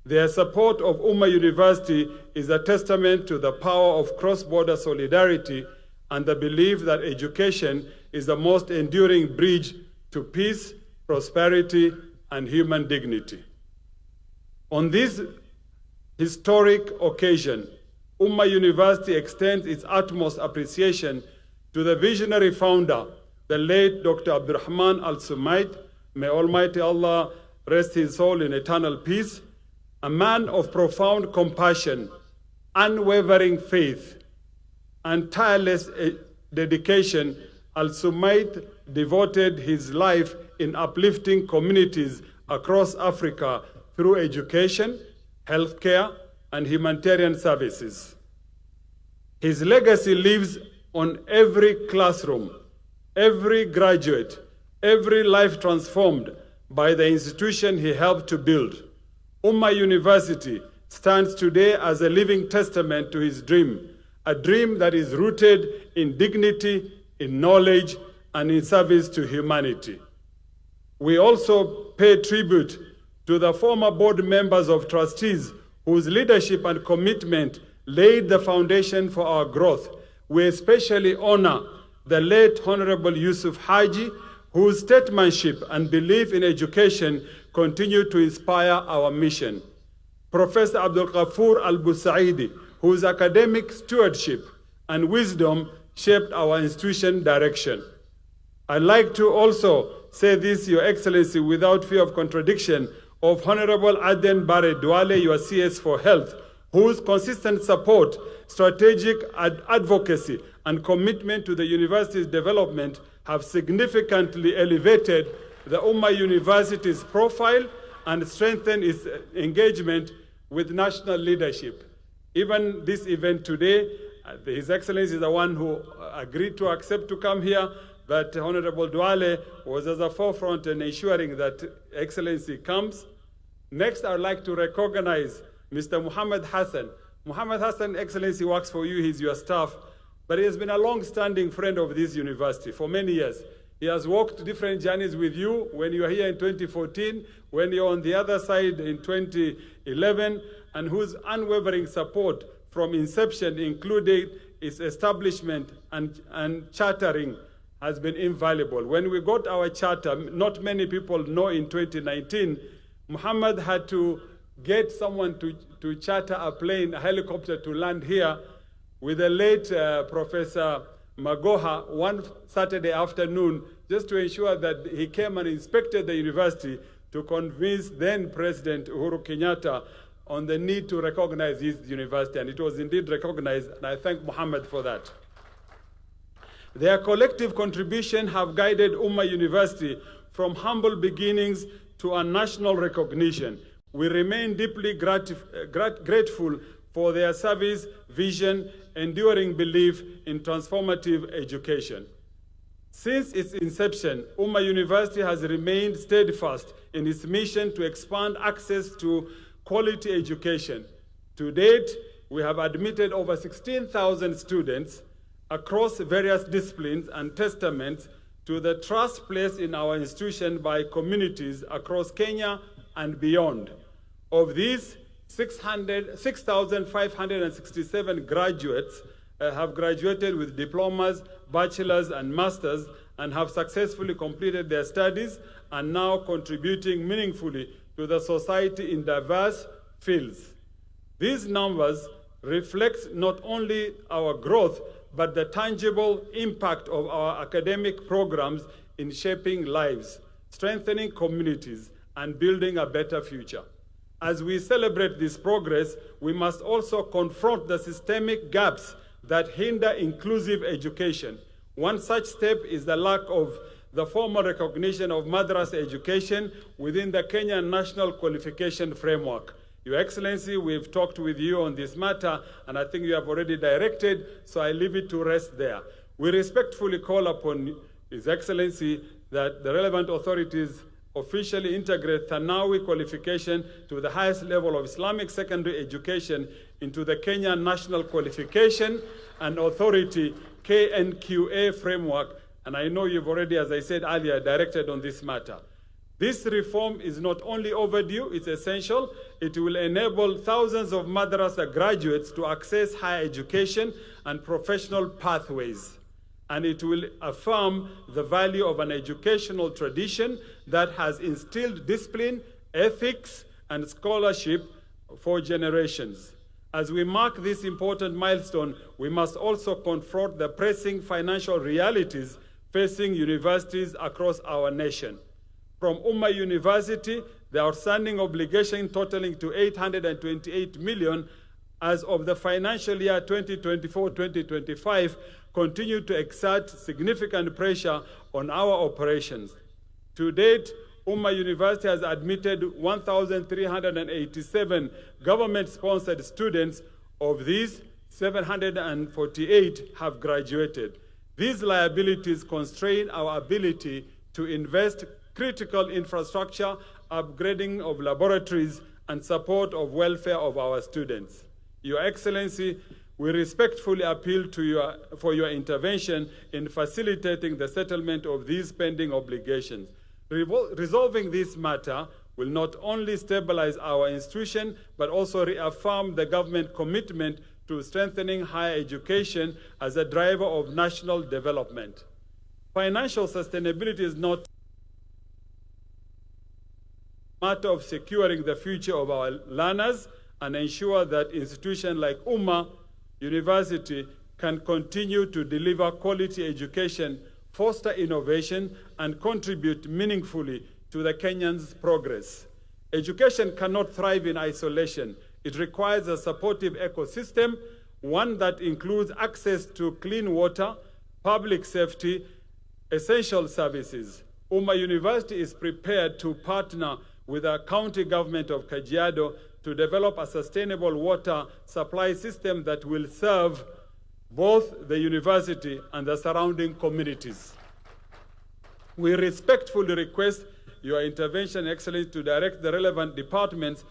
Their support of Umma University is a testament to the power of cross-border solidarity and the belief that education is the most enduring bridge to peace, prosperity, and human dignity. On this historic occasion, Umma University extends its utmost appreciation to the visionary founder, the late Dr. Abdurrahman Al-Sumait. May Almighty Allah rest his soul in eternal peace, a man of profound compassion, unwavering faith, and tireless dedication. Al-Sumait devoted his life in uplifting communities across Africa through education, healthcare, and humanitarian services. His legacy lives on every classroom, every graduate, every life transformed by the institution he helped to build. Umma University stands today as a living testament to his dream, a dream that is rooted in dignity, in knowledge, and in service to humanity. We also pay tribute to the former board members of trustees whose leadership and commitment laid the foundation for our growth. We especially honor the late Honorable Yusuf Haji, whose statesmanship and belief in education continue to inspire our mission. Professor Abdul Ghafoor Al-Busaidi, whose academic stewardship and wisdom shaped our institution direction. I'd like to also say this, Your Excellency, without fear of contradiction, of Honorable Aden Bare Duale, your CS for Health, whose consistent support, strategic advocacy, and commitment to the university's development have significantly elevated the Umma University's profile and strengthened its engagement with national leadership. Even this event today, His Excellency is the one who agreed to accept to come here, but Honorable Duale was at the forefront in ensuring that Excellency comes. Next, I'd like to recognize Mr. Muhammad Hassan. Muhammad Hassan, Excellency, works for you, he's your staff, but he has been a long-standing friend of this university for many years. He has walked different journeys with you when you were here in 2014, when you're on the other side in 2011, and whose unwavering support from inception, including its establishment and chartering, has been invaluable. When we got our charter, not many people know in 2019, Muhammad had to get someone to charter a plane, a helicopter to land here with the late Professor Magoha one Saturday afternoon, just to ensure that he came and inspected the university to convince then President Uhuru Kenyatta on the need to recognize his university, and it was indeed recognized, and I thank Muhammad for that. Their collective contribution have guided Umma University from humble beginnings to a national recognition. We remain deeply grateful for their service, vision, enduring belief in transformative education. Since its inception, Umma University has remained steadfast in its mission to expand access to quality education. To date, we have admitted over 16,000 students across various disciplines and testaments to the trust placed in our institution by communities across Kenya and beyond. Of these, 6,567 graduates have graduated with diplomas, bachelors, and masters, and have successfully completed their studies and now contributing meaningfully to the society in diverse fields. These numbers reflect not only our growth, but the tangible impact of our academic programs in shaping lives, strengthening communities, and building a better future. As we celebrate this progress, we must also confront the systemic gaps that hinder inclusive education. One such step is the lack of the formal recognition of madrasa education within the Kenyan National Qualification Framework. Your Excellency, we've talked with you on this matter, and I think you have already directed, so I leave it to rest there. We respectfully call upon His Excellency that the relevant authorities officially integrate Thanawi qualification to the highest level of Islamic secondary education into the Kenya National Qualification and Authority KNQA framework, and I know you've already, as I said earlier, directed on this matter. This reform is not only overdue, it's essential. It will enable thousands of madrasa graduates to access higher education and professional pathways. And it will affirm the value of an educational tradition that has instilled discipline, ethics, and scholarship for generations. As we mark this important milestone, we must also confront the pressing financial realities facing universities across our nation. From Umma University, the outstanding obligation totaling to 828 million as of the financial year 2024-2025 continue to exert significant pressure on our operations. To date, Umma University has admitted 1,387 government-sponsored students. Of these, 748 have graduated. These liabilities constrain our ability to invest critical infrastructure, upgrading of laboratories, and support of welfare of our students. Your Excellency, we respectfully appeal to you for your intervention in facilitating the settlement of these pending obligations. Resolving this matter will not only stabilize our institution, but also reaffirm the government commitment to strengthening higher education as a driver of national development. Financial sustainability is not a matter of securing the future of our learners and ensure that institutions like Umma University can continue to deliver quality education, foster innovation, and contribute meaningfully to the Kenyans' progress. Education cannot thrive in isolation. It requires a supportive ecosystem, one that includes access to clean water, public safety, essential services. Umma University is prepared to partner with the county government of Kajiado to develop a sustainable water supply system that will serve both the university and the surrounding communities. We respectfully request your intervention, Excellency, to direct the relevant departments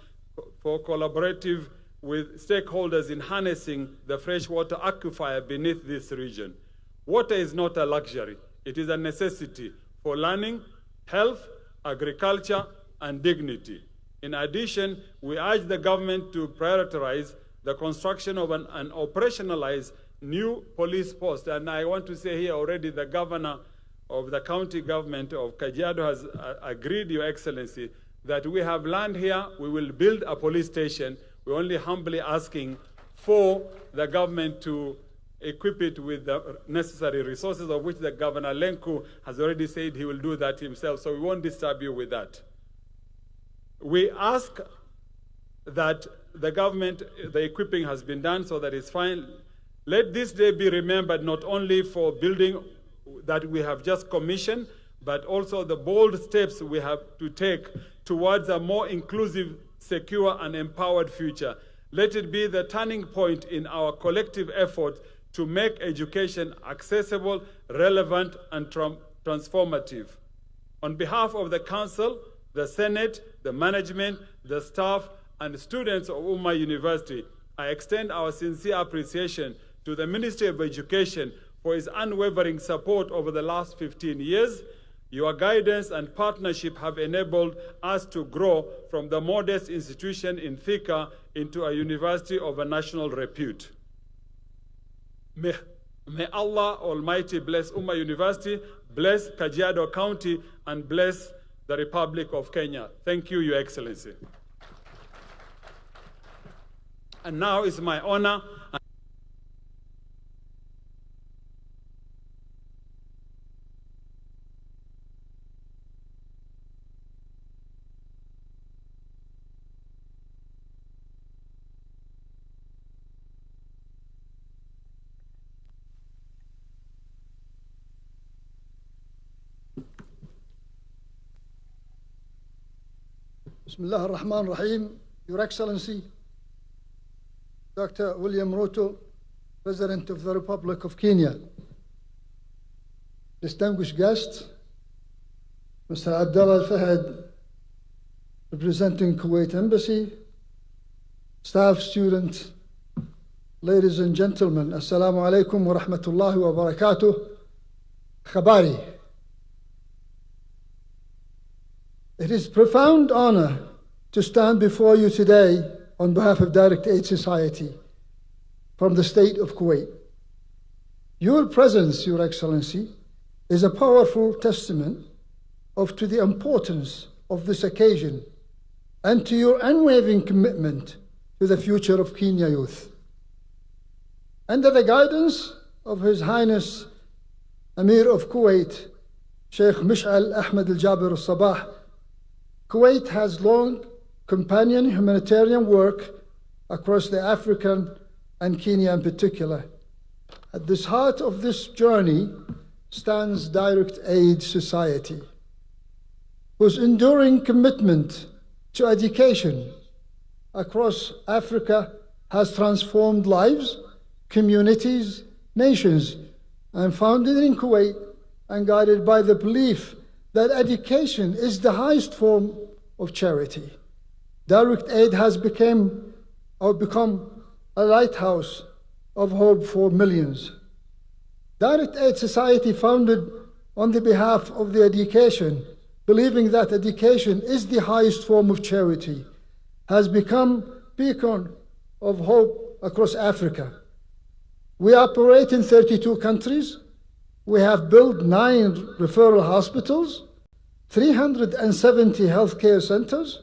for collaborative with stakeholders in harnessing the freshwater aquifer beneath this region. Water is not a luxury. It is a necessity for learning, health, agriculture, and dignity. In addition, we urge the government to prioritize the construction of an operationalized new police post. And I want to say here already, the governor of the county government of Kajiado has agreed, Your Excellency, that we have land here, we will build a police station. We're only humbly asking for the government to equip it with the necessary resources, of which the Governor Lenku has already said he will do that himself, so we won't disturb you with that. We ask that the government, the equipping has been done, so that it's fine. Let this day be remembered not only for building that we have just commissioned, but also the bold steps we have to take towards a more inclusive, secure, and empowered future. Let it be the turning point in our collective effort to make education accessible, relevant, and transformative. On behalf of the Council, the Senate, the management, the staff, and students of Umma University, I extend our sincere appreciation to the Ministry of Education for its unwavering support over the last 15 years. Your guidance and partnership have enabled us to grow from the modest institution in Thika into a university of a national repute. May Allah Almighty bless Umma University, bless Kajiado County, and bless the Republic of Kenya. Thank you, Your Excellency. And now it's my honor. Bismillah ar-Rahman ar-Rahim. Your Excellency, Dr. William Ruto, President of the Republic of Kenya, distinguished guests, Mr. Abdullah Al-Fahad, representing Kuwait Embassy, staff, students, ladies and gentlemen, Assalamu alaikum wa rahmatullahi wa barakatuh. Khabari. It is a profound honor to stand before you today on behalf of Direct Aid Society from the state of Kuwait. Your presence, Your Excellency, is a powerful testament to the importance of this occasion and to your unwavering commitment to the future of Kenya youth. Under the guidance of His Highness Amir of Kuwait, Sheikh Mish'al Ahmed Al-Jabir Al-Sabah, Kuwait has long companion humanitarian work across the African and Kenya in particular. At the heart of this journey stands Direct Aid Society, whose enduring commitment to education across Africa has transformed lives, communities, nations, and founded in Kuwait and guided by the belief that education is the highest form of charity. Direct Aid has become a lighthouse of hope for millions. Direct Aid Society, founded on the behalf of the education, believing that education is the highest form of charity, has become a beacon of hope across Africa. We operate in 32 countries. We have built 9 referral hospitals, 370 healthcare centers,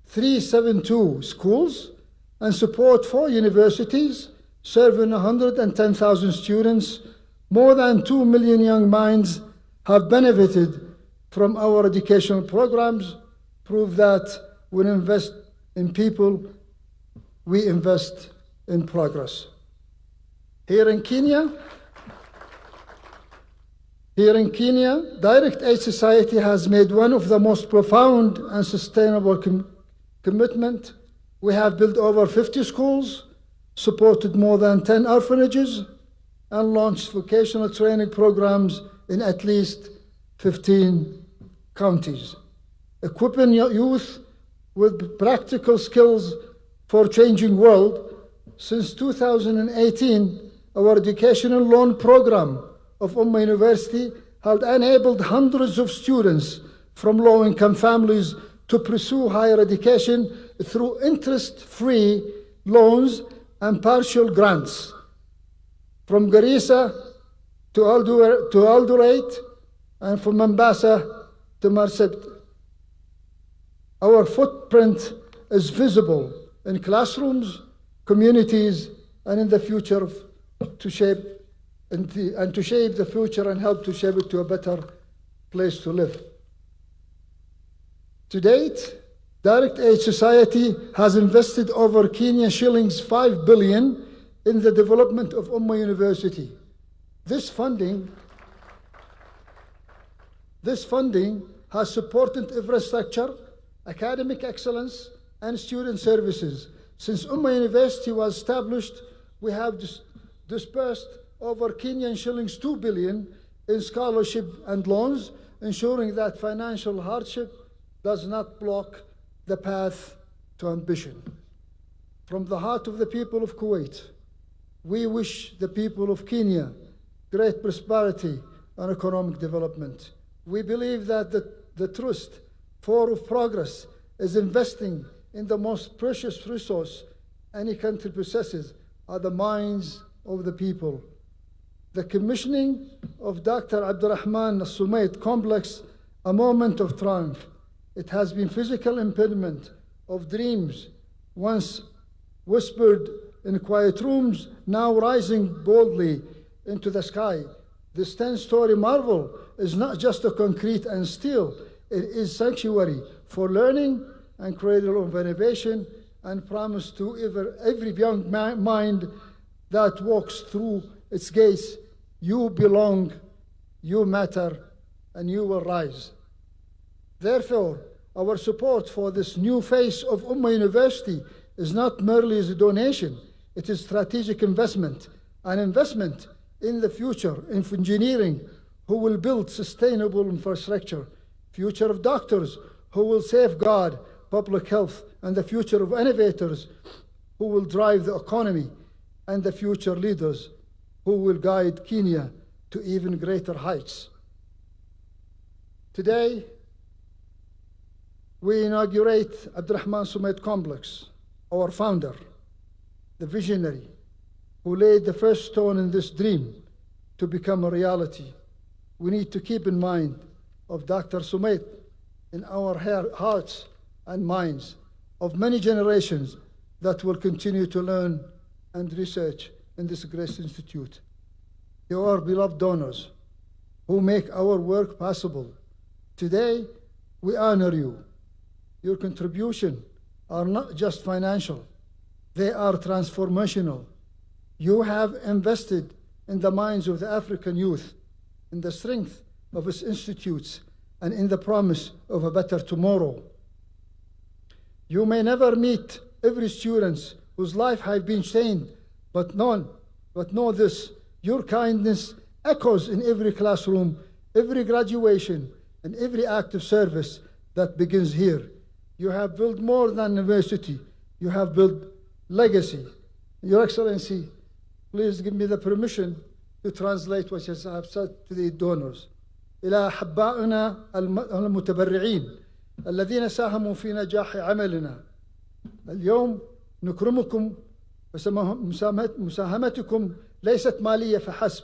372 schools, and support 4 universities, serving 110,000 students. More than 2 million young minds have benefited from our educational programs, prove that when we invest in people, we invest in progress. Here in Kenya, Direct Aid Society has made one of the most profound and sustainable commitment. We have built over 50 schools, supported more than 10 orphanages, and launched vocational training programs in at least 15 counties, equipping youth with practical skills for a changing world. Since 2018, our educational loan program of Umma University had enabled hundreds of students from low-income families to pursue higher education through interest-free loans and partial grants. From Garissa to Eldoret and from Mombasa to Marsabit. Our footprint is visible in classrooms, communities, and in the future to shape the future and help to shape it to a better place to live. To date, Direct Aid Society has invested over Kenyan shillings 5 billion in the development of Umma University. This funding has supported infrastructure, academic excellence, and student services. Since Umma University was established, we have disbursed over Kenyan shillings 2 billion in scholarship and loans, ensuring that financial hardship does not block the path to ambition. From the heart of the people of Kuwait, we wish the people of Kenya great prosperity and economic development. We believe that the truest form of progress is investing in the most precious resource any country possesses, are the minds of the people. The commissioning of Dr. Abdurrahman Al-Sumait complex, a moment of triumph. It has been physical impediment of dreams, once whispered in quiet rooms, now rising boldly into the sky. This 10-story marvel is not just a concrete and steel, it is sanctuary for learning and cradle of innovation, and promise to every young mind that walks through its gates, you belong, you matter, and you will rise. Therefore, our support for this new face of Umma University is not merely as a donation, it is strategic investment, an investment in the future, in engineering, who will build sustainable infrastructure, future of doctors, who will safeguard public health, and the future of innovators, who will drive the economy, and the future leaders, who will guide Kenya to even greater heights. Today, we inaugurate Abdurrahman Sumait Complex, our founder, the visionary, who laid the first stone in this dream to become a reality. We need to keep in mind of Dr. Sumait in our hearts and minds of many generations that will continue to learn and research in this great institute. You are beloved donors who make our work possible. Today, we honor you. Your contributions are not just financial, they are transformational. You have invested in the minds of the African youth, in the strength of its institutes, and in the promise of a better tomorrow. You may never meet every student whose life has been changed, but know this, your kindness echoes in every classroom, every graduation, and every act of service that begins here. You have built more than university, you have built legacy. Your Excellency, please give me the permission to translate what I have said to the donors. إلى أحبائنا المتبرعين الذين ساهموا في نجاح عملنا. اليوم نكرمكم، مساهمتكم ليست مالية فحسب،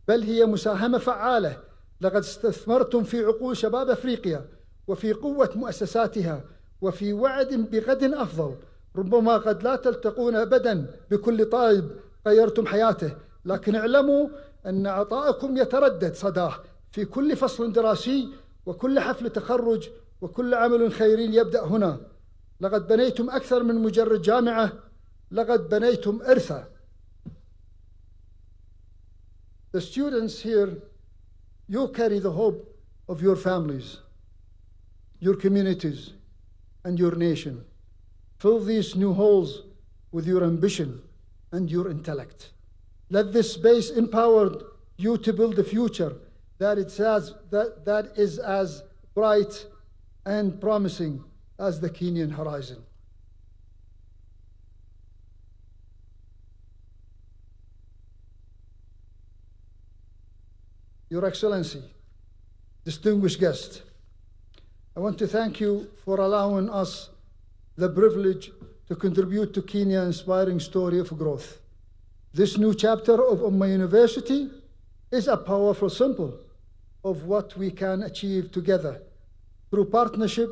بل هي مساهمة فعالة. لقد استثمرتم في عقول شباب أفريقيا وفي قوة مؤسساتها وفي وعد بغد أفضل. ربما قد لا تلتقون أبدا بكل طالب غيرتم حياته، لكن اعلموا أن عطاءكم يتردد صداه في كل فصل دراسي وكل حفل تخرج وكل عمل خيري يبدأ هنا. لقد بنيتم أكثر من مجرد جامعة، لقد بنيتم إرثا. The students here, you carry the hope of your families, your communities, and your nation. Fill these new halls with your ambition and your intellect. Let this space empower you to build a future that is as bright and promising as the Kenyan horizon. Your Excellency, distinguished guests, I want to thank you for allowing us the privilege to contribute to Kenya's inspiring story of growth. This new chapter of Umma University is a powerful symbol of what we can achieve together through partnership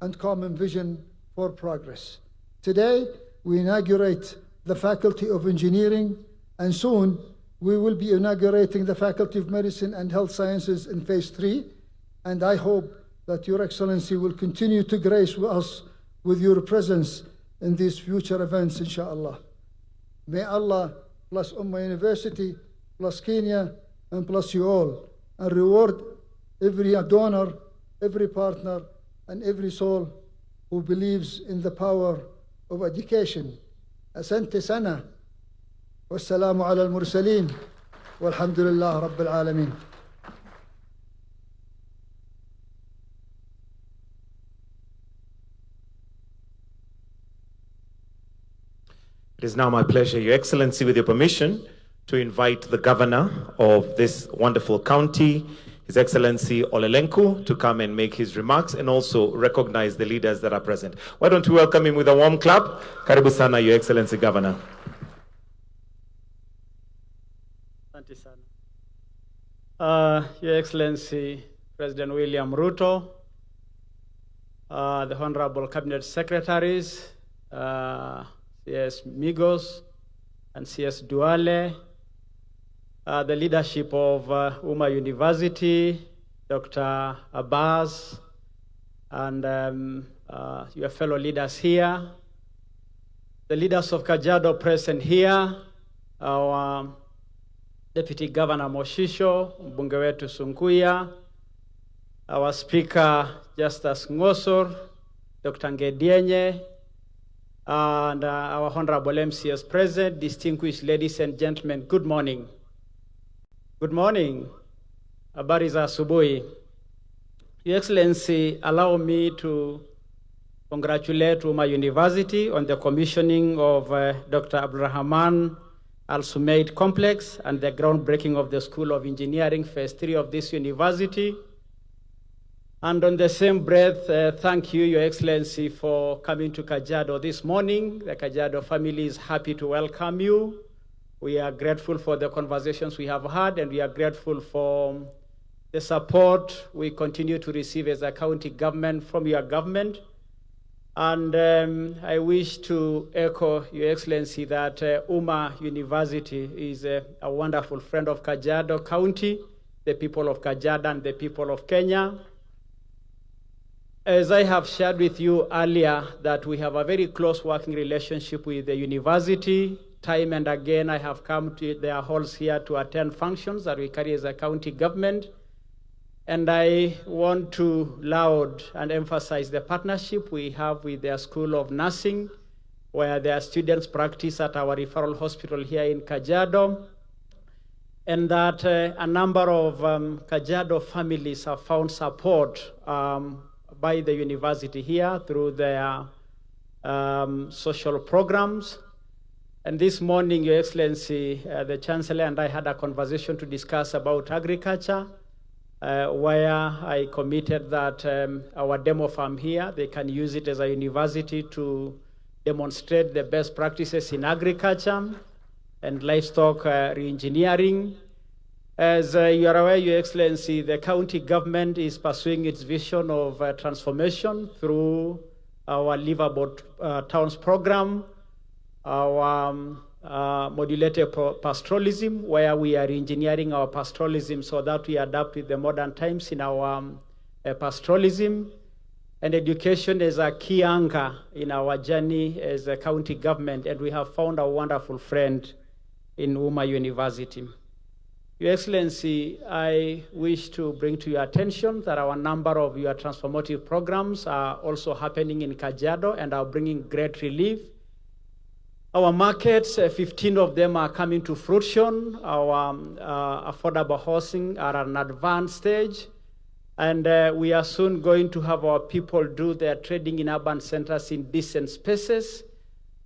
and common vision for progress. Today, we inaugurate the Faculty of Engineering, and soon we will be inaugurating the Faculty of Medicine and Health Sciences in Phase 3, and I hope that Your Excellency will continue to grace us with your presence in these future events, inshallah. May Allah bless Umma University, bless Kenya, and bless you all, and reward every donor, every partner, and every soul who believes in the power of education. Asante sana. Wassalamu ala al-mursaleen. Walhamdulillah Rabbil Alameen. It is now my pleasure, Your Excellency, with your permission, to invite the governor of this wonderful county, His Excellency Olelenku, to come and make his remarks and also recognize the leaders that are present. Why don't we welcome him with a warm clap? Karibu sana, Your Excellency Governor. Asante sana. Your Excellency President William Ruto, the Honorable Cabinet Secretaries, CS Migos and CS Duale, the leadership of Umma University, Dr. Abbas, and your fellow leaders here, the leaders of Kajiado present here, our Deputy Governor Moshisho, mbunge wetu Sunkuya, our Speaker Justus Ngosor, Dr. Ngedienye, and our Honorable MCS present, distinguished ladies and gentlemen, good morning. Good morning. Habari za asubuhi. Your Excellency, allow me to congratulate Umma University on the commissioning of Dr. Abdulrahman Al-Sumeid Complex and the groundbreaking of the School of Engineering, Phase 3 of this university. And on the same breath, thank you, Your Excellency, for coming to Kajiado this morning. The Kajiado family is happy to welcome you. We are grateful for the conversations we have had, and we are grateful for the support we continue to receive as a county government from your government. And I wish to echo, Your Excellency, that Umma University is a wonderful friend of Kajiado County, the people of Kajiado and the people of Kenya. As I have shared with you earlier, that we have a very close working relationship with the university. Time and again, I have come to their halls here to attend functions that we carry as a county government. And I want to laud and emphasize the partnership we have with their School of Nursing, where their students practice at our referral hospital here in Kajiado. And that a number of Kajiado families have found support by the university here through their social programs. And this morning, Your Excellency, the Chancellor and I had a conversation to discuss about agriculture, where I committed that our demo farm here, they can use it as a university to demonstrate the best practices in agriculture and livestock re-engineering. As you are aware, Your Excellency, the county government is pursuing its vision of transformation through our Livable Towns program, our modulated pastoralism, where we are engineering our pastoralism so that we adapt with the modern times in our pastoralism. And education is a key anchor in our journey as a county government, and we have found a wonderful friend in Umma University. Your Excellency, I wish to bring to your attention that our number of your transformative programs are also happening in Kajiado and are bringing great relief. Our markets, 15 of them are coming to fruition. Our affordable housing are at an advanced stage. And we are soon going to have our people do their trading in urban centers in decent spaces,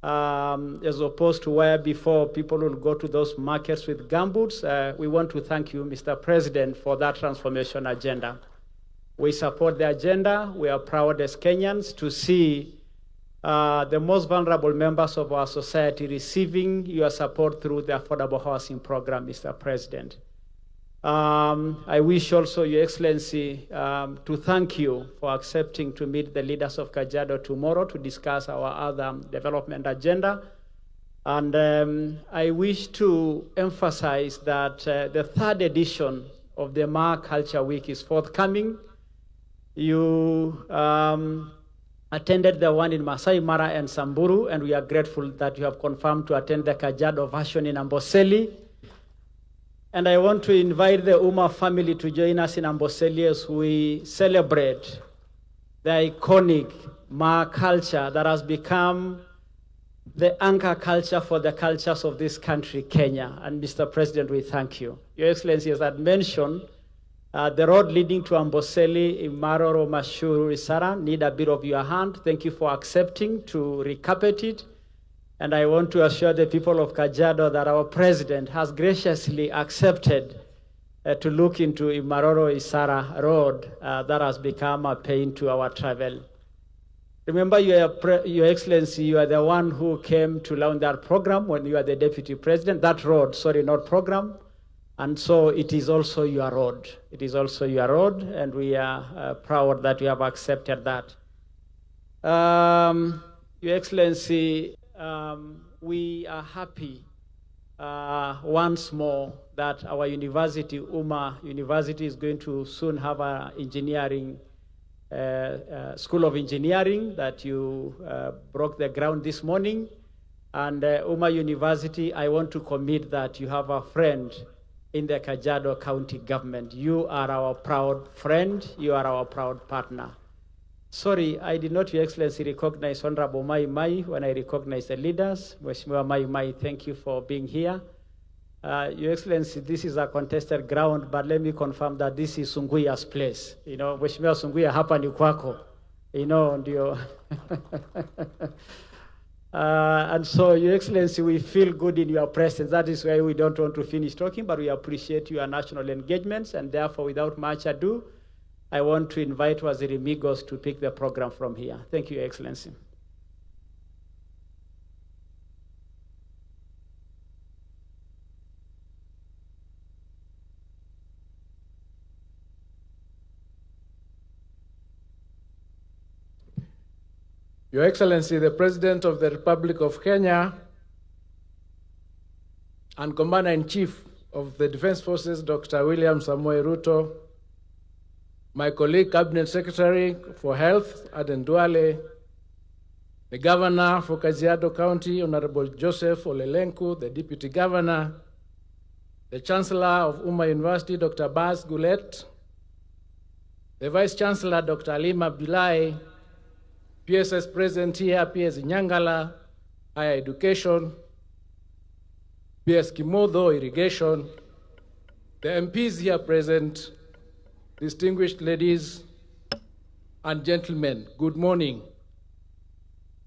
as opposed to where before people will go to those markets with gumboots. We want to thank you, Mr. President, for that transformation agenda. We support the agenda. We are proud as Kenyans to see the most vulnerable members of our society receiving your support through the Affordable Housing Program, Mr. President. I wish also, Your Excellency, to thank you for accepting to meet the leaders of Kajiado tomorrow to discuss our other development agenda. And I wish to emphasize that the third edition of the Ma Culture Week is forthcoming. You attended the one in Masai Mara and Samburu, and we are grateful that you have confirmed to attend the Kajiado version in Amboseli. And I want to invite the Umma family to join us in Amboseli as we celebrate the iconic Ma culture that has become the anchor culture for the cultures of this country, Kenya. And Mr. President, we thank you. Your Excellency, as I mentioned, the road leading to Amboseli, Imaroro, Mashuru, Isara need a bit of your hand. Thank you for accepting to recarpet it. And I want to assure the people of Kajiado that our president has graciously accepted to look into Imaroro, Isara road that has become a pain to our travel. Remember, Your Excellency, you are the one who came to launch that program when you are the deputy president. That road, sorry, not program. And so it is also your road. It is also your road, and we are proud that you have accepted that. Your Excellency, we are happy once more that our university, Umma University, is going to soon have an engineering School of Engineering that you broke the ground this morning. And Umma University, I want to commit that you have a friend in the Kajiado County government. You are our proud friend. You are our proud partner. Sorry, I did not, Your Excellency, recognize Honorable Mai Mai when I recognize the leaders. Mheshimiwa Mai Mai, thank you for being here. Your Excellency, this is a contested ground, but let me confirm that this is Sunguya's place. You know, Mheshimiwa Sunguya, hapa ni kwako. You know, ndio. And so, Your Excellency, we feel good in your presence. That is why we don't want to finish talking, but we appreciate your national engagements, and therefore, without much ado, I want to invite Waziri Migos to pick the program from here. Thank you, Your Excellency. Your Excellency, the President of the Republic of Kenya and Commander-in-Chief of the Defense Forces, Dr. William Samoei Ruto, my colleague, Cabinet Secretary for Health, Aden Duale, the Governor for Kajiado County, Honorable Joseph Olelenku, the Deputy Governor, the Chancellor of Umma University, Dr. Bas Gulet, the Vice Chancellor, Dr. Alim Abdullahi, PSS present here, PS Nyangala, Higher Education, PS Kimodo, Irrigation, the MPs here present, distinguished ladies and gentlemen, good morning.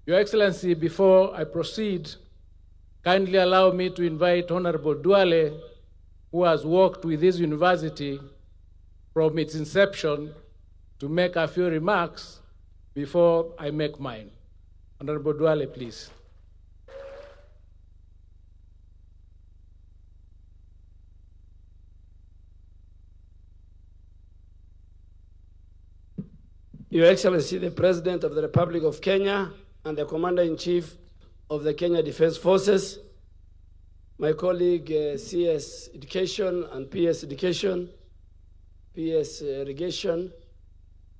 Your Excellency, before I proceed, kindly allow me to invite Honorable Duale, who has worked with this university from its inception, to make a few remarks before I make mine. Honorable Duale, please. Your Excellency, the President of the Republic of Kenya and the Commander-in-Chief of the Kenya Defense Forces, my colleague CS Education and PS Education, PS Irrigation,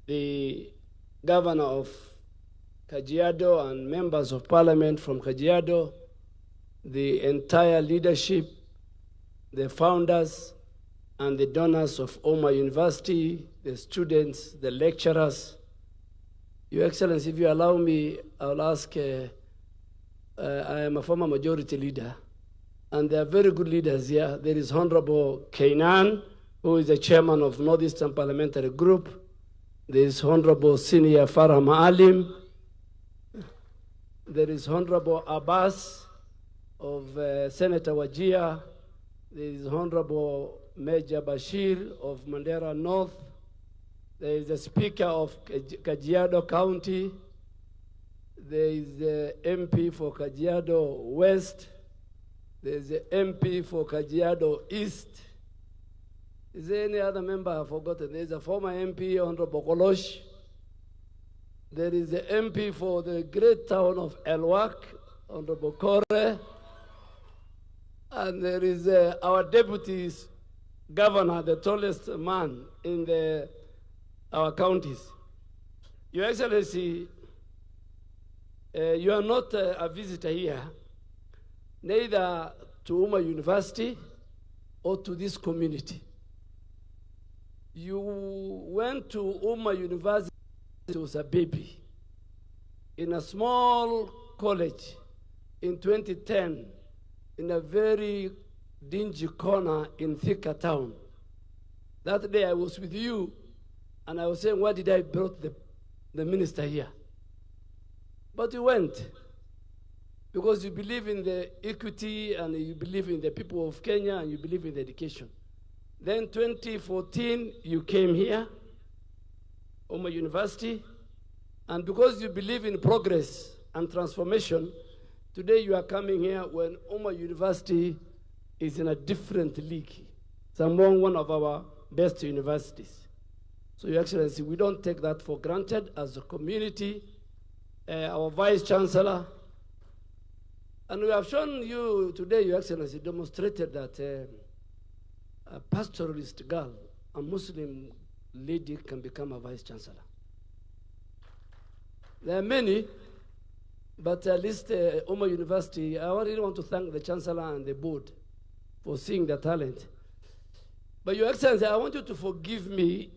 the Governor of Kajiado and members of Parliament from Kajiado, the entire leadership, the founders and the donors of Umma University, the students, the lecturers. Your Excellency, if you allow me, I'll ask, I am a former majority leader, and there are very good leaders here. There is Honorable Kainan, who is the chairman of Northeastern Parliamentary Group. There is Honorable Senior Farah Maalim. There is Honorable Abbas of Senator Wajir. There is Honorable Major Bashir of Mandera North. There is the Speaker of Kajiado County. There is the MP for Kajiado West. There is the MP for Kajiado East. Is there any other member I've forgotten? There is a former MP, Honorable Kolosh. There is the MP for the great town of Elwak, Honorable Kore. And there is our deputy governor, the tallest man in our counties. Your Excellency, you are not a visitor here, neither to Umma University or to this community. You went to Umma University as a baby in a small college in 2010 in a very dingy corner in Thika town. That day I was with you and I was saying, why did I brought the minister here? But you went because you believe in the equity and you believe in the people of Kenya and you believe in education. Then 2014, you came here, Umma University, and because you believe in progress and transformation, today you are coming here when Umma University is in a different league. It's among one of our best universities. So, Your Excellency, we don't take that for granted as a community. Our Vice Chancellor, and we have shown you today, Your Excellency, demonstrated that a pastoralist girl, a Muslim lady, can become a Vice Chancellor. There are many, but at least Umma University, I really want to thank the Chancellor and the board for seeing the talent. But Your Excellency, I want you to forgive me.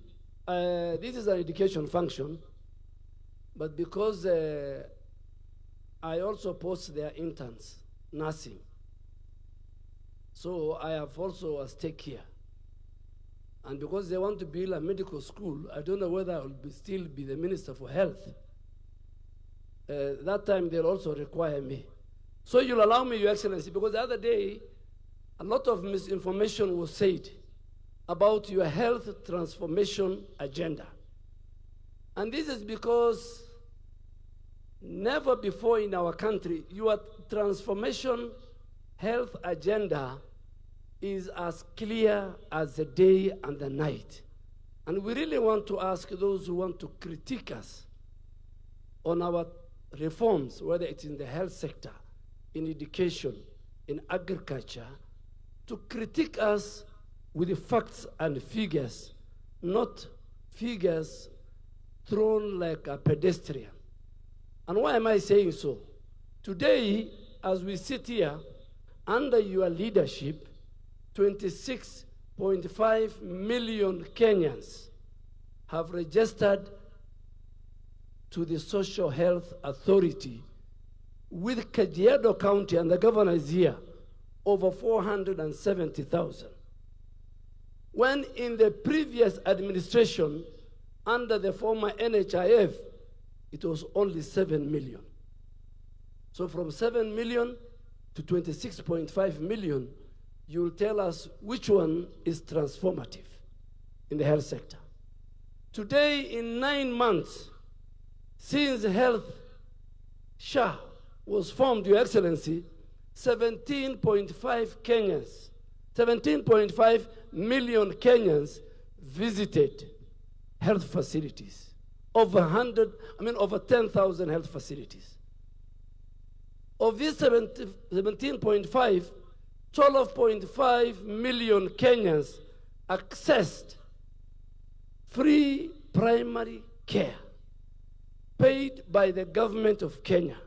This is an education function, but because I also post their interns, nursing. So I have also a stake here. And because they want to build a medical school, I don't know whether I will still be the Minister for Health. That time they'll also require me. So you'll allow me, Your Excellency, because the other day, a lot of misinformation was said about your health transformation agenda. And this is because never before in our country, your transformation health agenda is as clear as the day and the night. And we really want to ask those who want to critique us on our reforms, whether it's in the health sector, in education, in agriculture, to critique us with the facts and figures, not figures thrown like a pedestrian. And why am I saying so? Today, as we sit here, under your leadership, 26.5 million Kenyans have registered to the Social Health Authority with Kajiado County, and the governor is here, over 470,000. When in the previous administration, under the former NHIF, it was only 7 million. So from 7 million to 26.5 million, you will tell us which one is transformative in the health sector. Today, in 9 months, since Health SHA was formed, Your Excellency, 17.5 million Kenyans visited health facilities. Over 10,000 health facilities. Of these 17.5, 12.5 million Kenyans accessed free primary care paid by the government of Kenya.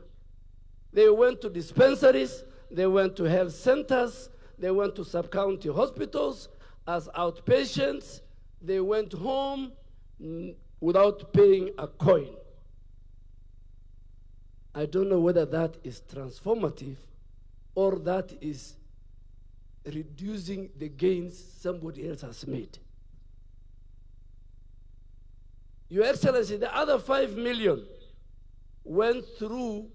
They went to dispensaries, they went to health centers, they went to sub-county hospitals as outpatients, they went home without paying a coin. I don't know whether that is transformative or that is reducing the gains somebody else has made. Your Excellency, the other 5 million went through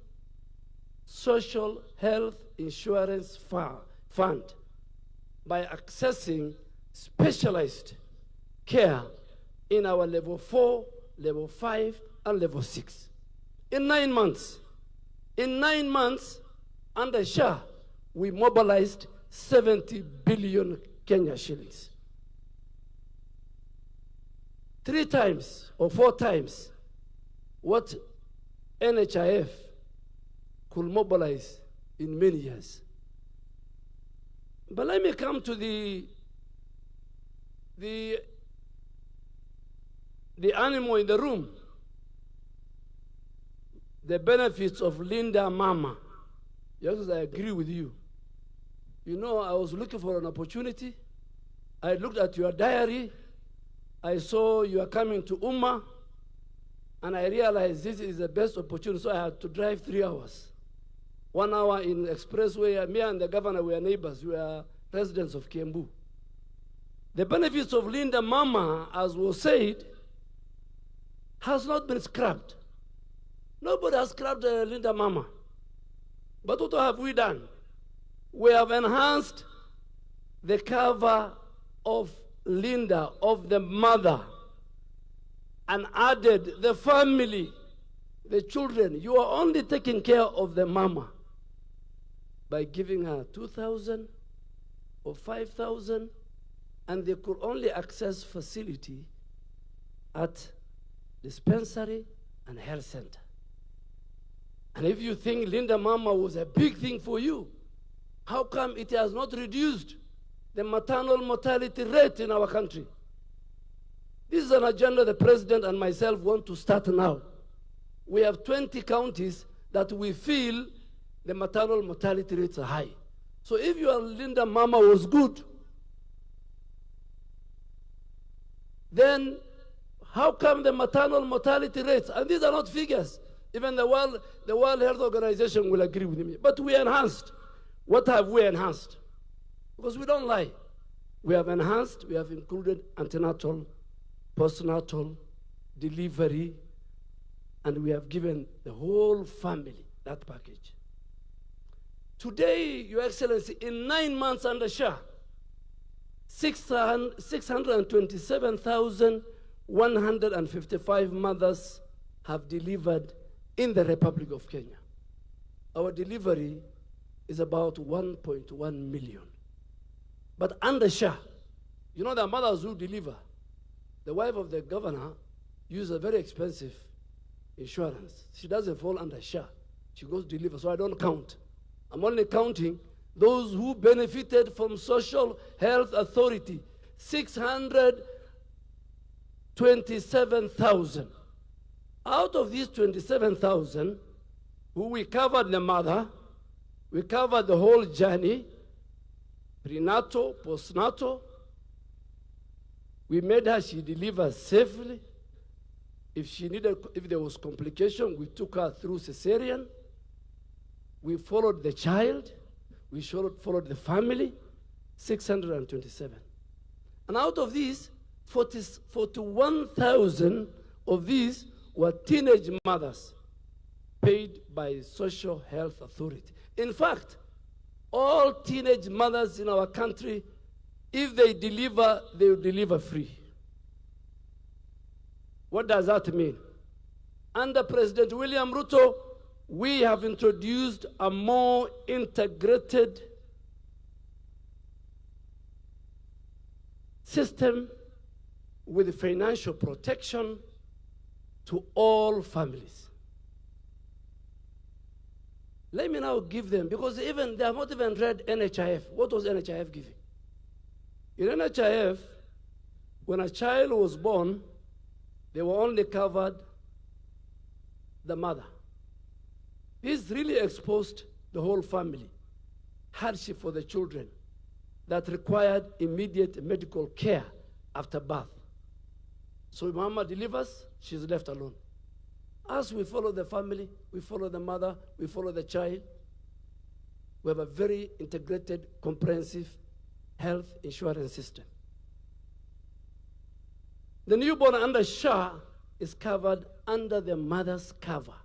Social Health Insurance Fund by accessing specialized care in our level 4, level 5, and level 6. In 9 months. In 9 months, under Shah, we mobilized 70 billion Kenya shillings. 3 times or 4 times what NHIF could mobilize in many years. But let me come to the animal in the room. The benefits of Linda Mama. Yes, I agree with you. You know, I was looking for an opportunity. I looked at your diary. I saw you are coming to Umma, and I realized this is the best opportunity, so I had to drive 3 hours. 1 hour in expressway. Me and the governor were neighbors. We are residents of Kiambu. The benefits of Linda Mama, as was said, has not been scrapped. Nobody has scrapped Linda Mama. But what have we done? We have enhanced the cover of Linda, of the mother, and added the family, the children. You are only taking care of the mama by giving her 2,000 or 5,000, and they could only access facility at dispensary and health center. And if you think Linda Mama was a big thing for you, how come it has not reduced the maternal mortality rate in our country? This is an agenda the president and myself want to start now. We have 20 counties that we feel the maternal mortality rates are high. So if your Linda Mama was good, then how come the maternal mortality rates, and these are not figures, even the World Health Organization will agree with me, but we enhanced. What have we enhanced? Because we don't lie. We have enhanced, we have included antenatal, postnatal, delivery, and we have given the whole family that package. Today, Your Excellency, in 9 months under Shah, 627,155 mothers have delivered in the Republic of Kenya. Our delivery is about 1.1 million. But under Shah, you know the mothers who deliver, the wife of the governor uses a very expensive insurance. She doesn't fall under Shah. She goes deliver, so I don't count. I'm only counting those who benefited from Social Health Authority, 627,000. Out of these 27,000, who we covered the mother, we covered the whole journey, prenatal, postnatal. We made her she deliver safely. If there was complication, we took her through cesarean. We followed the child. We followed the family, 627. And out of these, 41,000 of these were teenage mothers paid by Social Health Authority. In fact, all teenage mothers in our country, if they deliver, they will deliver free. What does that mean? Under President William Ruto, we have introduced a more integrated system with financial protection to all families. Let me now give them, because they have not even read NHIF. What was NHIF giving? In NHIF, when a child was born, they were only covered the mother. This really exposed the whole family. Hardship for the children that required immediate medical care after birth. So mama delivers, she's left alone. As we follow the family, we follow the mother, we follow the child. We have a very integrated, comprehensive health insurance system. The newborn under Shah is covered under the mother's cover.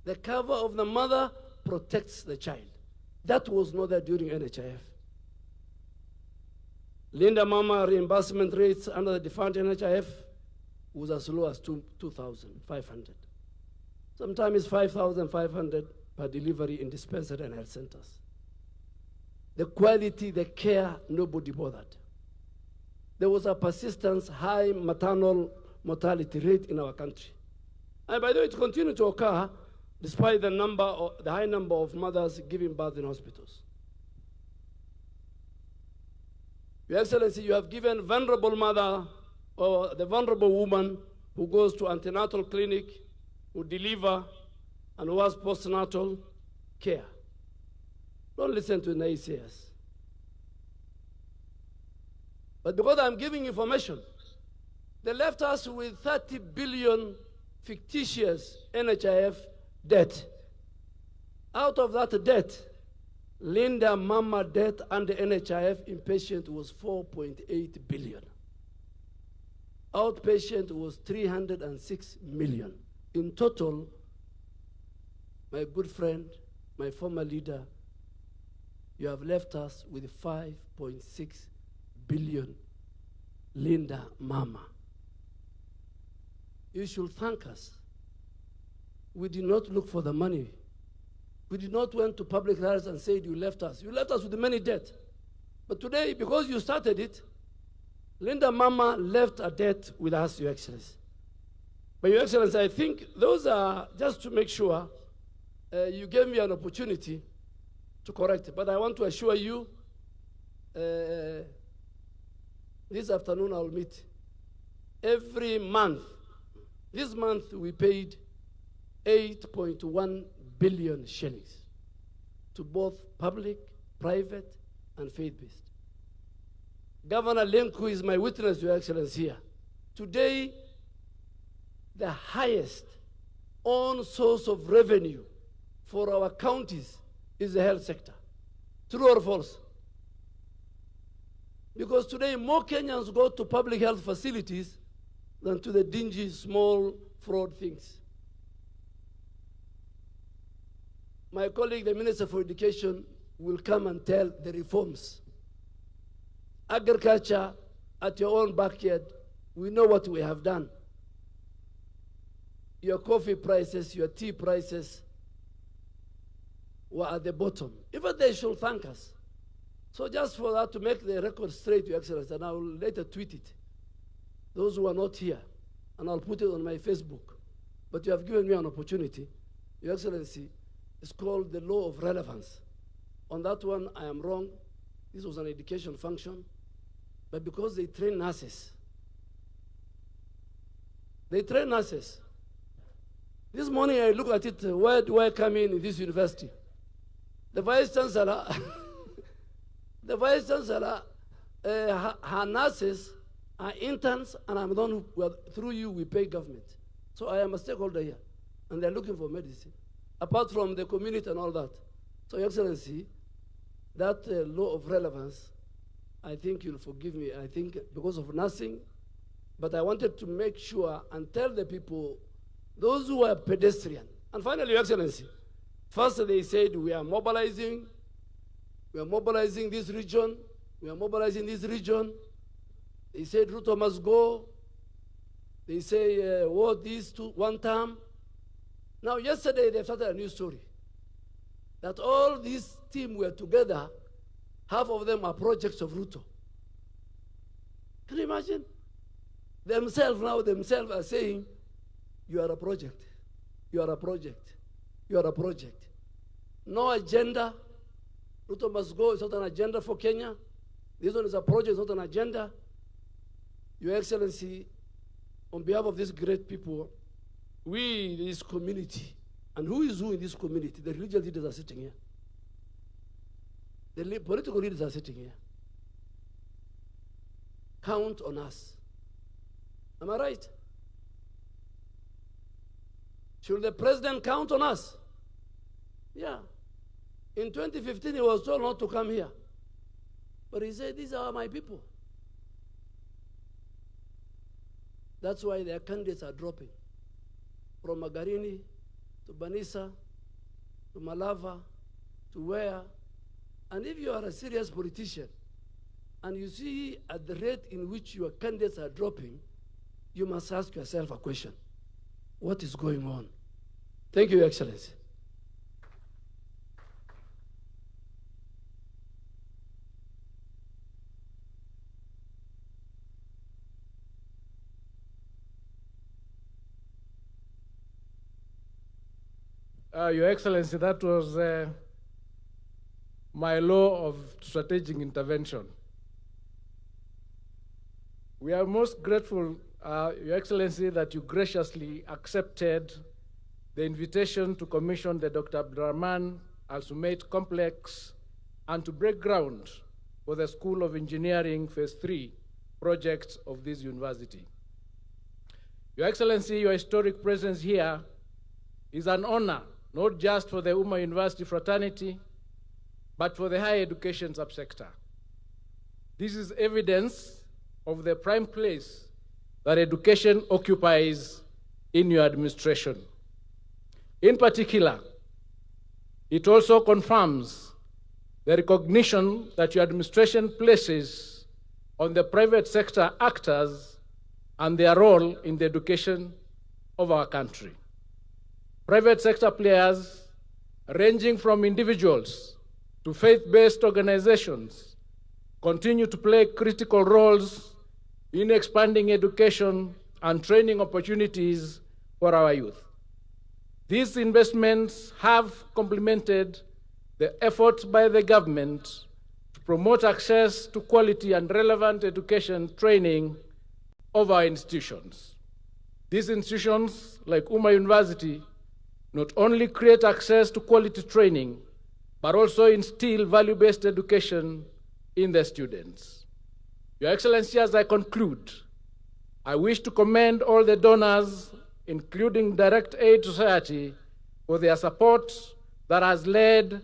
The cover of the mother protects the child. That was not there during NHIF. Linda Mama reimbursement rates under the defunct NHIF was as low as 2,500. Sometimes it's 5,500 per delivery in dispensary and health centers. The quality, the care, nobody bothered. There was a persistent high maternal mortality rate in our country. And by the way, it continued to occur despite the high number of mothers giving birth in hospitals. Your Excellency, you have given vulnerable mother or the vulnerable woman who goes to antenatal clinic, who deliver, and who has postnatal care. Don't listen to naysayers. But because I'm giving information, they left us with 30 billion fictitious NHIF debt. Out of that debt, Linda Mama debt under NHIF inpatient was 4.8 billion. Outpatient was 306 million. In total, my good friend, my former leader, you have left us with 5.6 billion Linda Mama. You should thank us. We did not look for the money. We did not went to public liars and said you left us. You left us with many debt. But today, because you started it, Linda Mama left a debt with us, Your Excellency. But Your Excellency, I think those are just to make sure you gave me an opportunity to correct it. But I want to assure you, this afternoon I'll meet. Every month, this month we paid 8.1 billion shillings to both public, private, and faith-based. Governor Lenku is my witness, Your Excellency, here. Today, the highest own source of revenue for our counties is the health sector. True or false? Because today, more Kenyans go to public health facilities than to the dingy, small fraud things. My colleague, the Minister for Education, will come and tell the reforms. Agriculture at your own backyard, we know what we have done. Your coffee prices, your tea prices were at the bottom. Even they should thank us. So just for that, to make the record straight, Your Excellency, and I will later tweet it, those who are not here, and I'll put it on my Facebook. But you have given me an opportunity. Your Excellency, it's called the law of relevance. On that one, I am wrong. This was an education function. But because they train nurses, This morning I look at it, where do I come in this university? The Vice Chancellor, her nurses are interns, and I'm the one who, well, through you, we pay government. So I am a stakeholder here, and they're looking for medicine, apart from the community and all that. So, Your Excellency, that law of relevance, I think you'll forgive me, I think because of nursing, but I wanted to make sure and tell the people, those who are pedestrian. And finally, Your Excellency, first they said we are mobilizing this region, They said Ruto must go. They say, what these two, one term. Now, yesterday they started a new story. That all these team were together, half of them are projects of Ruto. Can you imagine? Themselves are saying, you are a project. You are a project. You are a project. No agenda. Ruto must go. It's not an agenda for Kenya. This one is a project, it's not an agenda. Your Excellency, on behalf of these great people, we, this community, and who is who in this community? The religious leaders are sitting here. The political leaders are sitting here. Count on us. Am I right? Should the president count on us? Yeah. In 2015, he was told not to come here. But he said, these are my people. That's why their candidates are dropping. From Magarini to Banisa to Malava to where. And if you are a serious politician and you see at the rate in which your candidates are dropping, you must ask yourself a question. What is going on? Thank you, Your Excellency. Your Excellency, that was my law of strategic intervention. We are most grateful, Your Excellency, that you graciously accepted the invitation to commission the Dr. Abdurrahman Al-Sumait Complex and to break ground for the School of Engineering Phase 3 projects of this university. Your Excellency, your historic presence here is an honor, not just for the Umma University fraternity, but for the higher education subsector. This is evidence of the prime place that education occupies in your administration. In particular, it also confirms the recognition that your administration places on the private sector actors and their role in the education of our country. Private sector players, ranging from individuals to faith-based organizations, continue to play critical roles in expanding education and training opportunities for our youth. These investments have complemented the efforts by the government to promote access to quality and relevant education training of our institutions. These institutions, like Umma University, not only create access to quality training, but also instill value-based education in the students. Your Excellency, as I conclude, I wish to commend all the donors, including Direct Aid Society, for their support that has led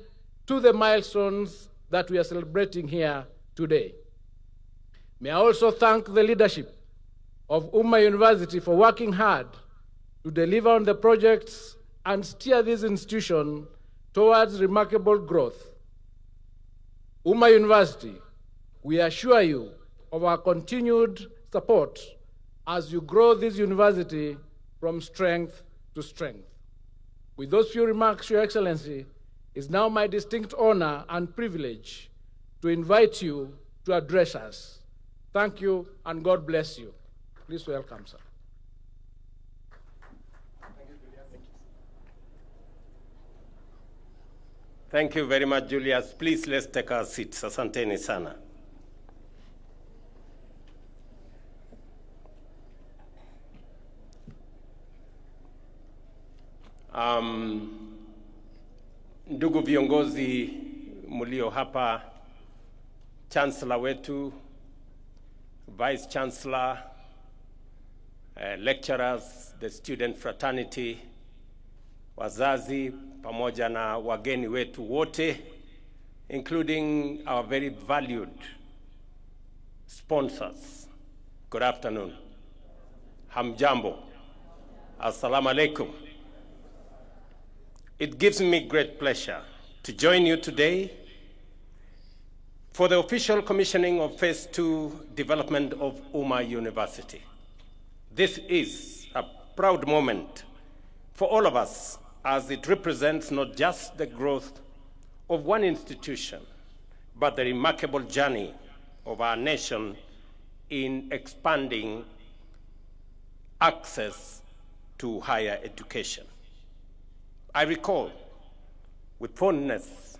to the milestones that we are celebrating here today. May I also thank the leadership of Umma University for working hard to deliver on the projects and steer this institution towards remarkable growth. Umma University, we assure you of our continued support as you grow this university from strength to strength. With those few remarks, Your Excellency, it's now my distinct honor and privilege to invite you to address us. Thank you, and God bless you. Please welcome, sir. Thank you very much, Julius. Please, let's take our seats. Asanteni sana. Ndugu viongozi mulio hapa, Chancellor wetu, Vice Chancellor, lecturers, the student fraternity, wazazi, pamoja na wageni wetu wote, including our very valued sponsors. Good afternoon. Hamjambo. Assalamu alaikum. It gives me great pleasure to join you today for the official commissioning of Phase 2 development of Umma University. This is a proud moment for all of us, as it represents not just the growth of one institution, but the remarkable journey of our nation in expanding access to higher education. I recall with fondness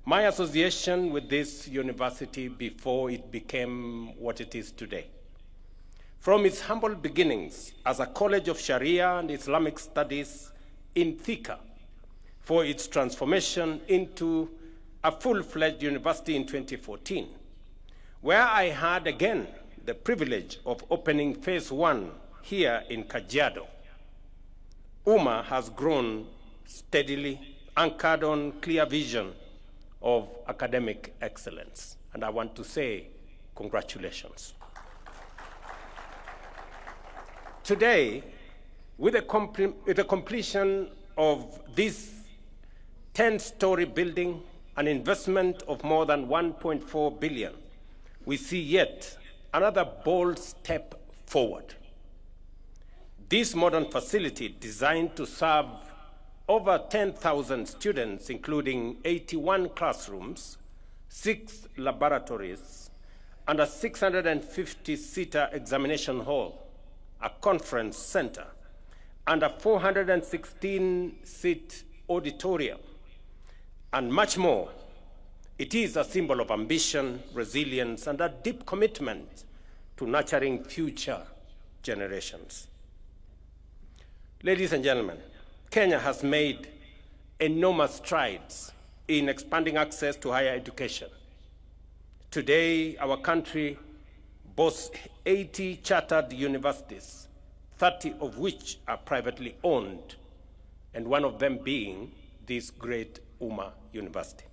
my association with this university before it became what it is today. From its humble beginnings as a college of Sharia and Islamic studies in Thika, for its transformation into a full-fledged university in 2014, where I had again the privilege of opening Phase 1 here in Kajiado. Umma has grown steadily, anchored on clear vision of academic excellence. And I want to say congratulations. Today, with the completion of this 10-story building, an investment of more than 1.4 billion, we see yet another bold step forward. This modern facility, designed to serve over 10,000 students, including 81 classrooms, 6 laboratories, and a 650-seater examination hall, a conference center, and a 416-seat auditorium, and much more. It is a symbol of ambition, resilience, and a deep commitment to nurturing future generations. Ladies and gentlemen, Kenya has made enormous strides in expanding access to higher education. Today, our country boasts 80 chartered universities, 30 of which are privately owned, and one of them being this great Umma University.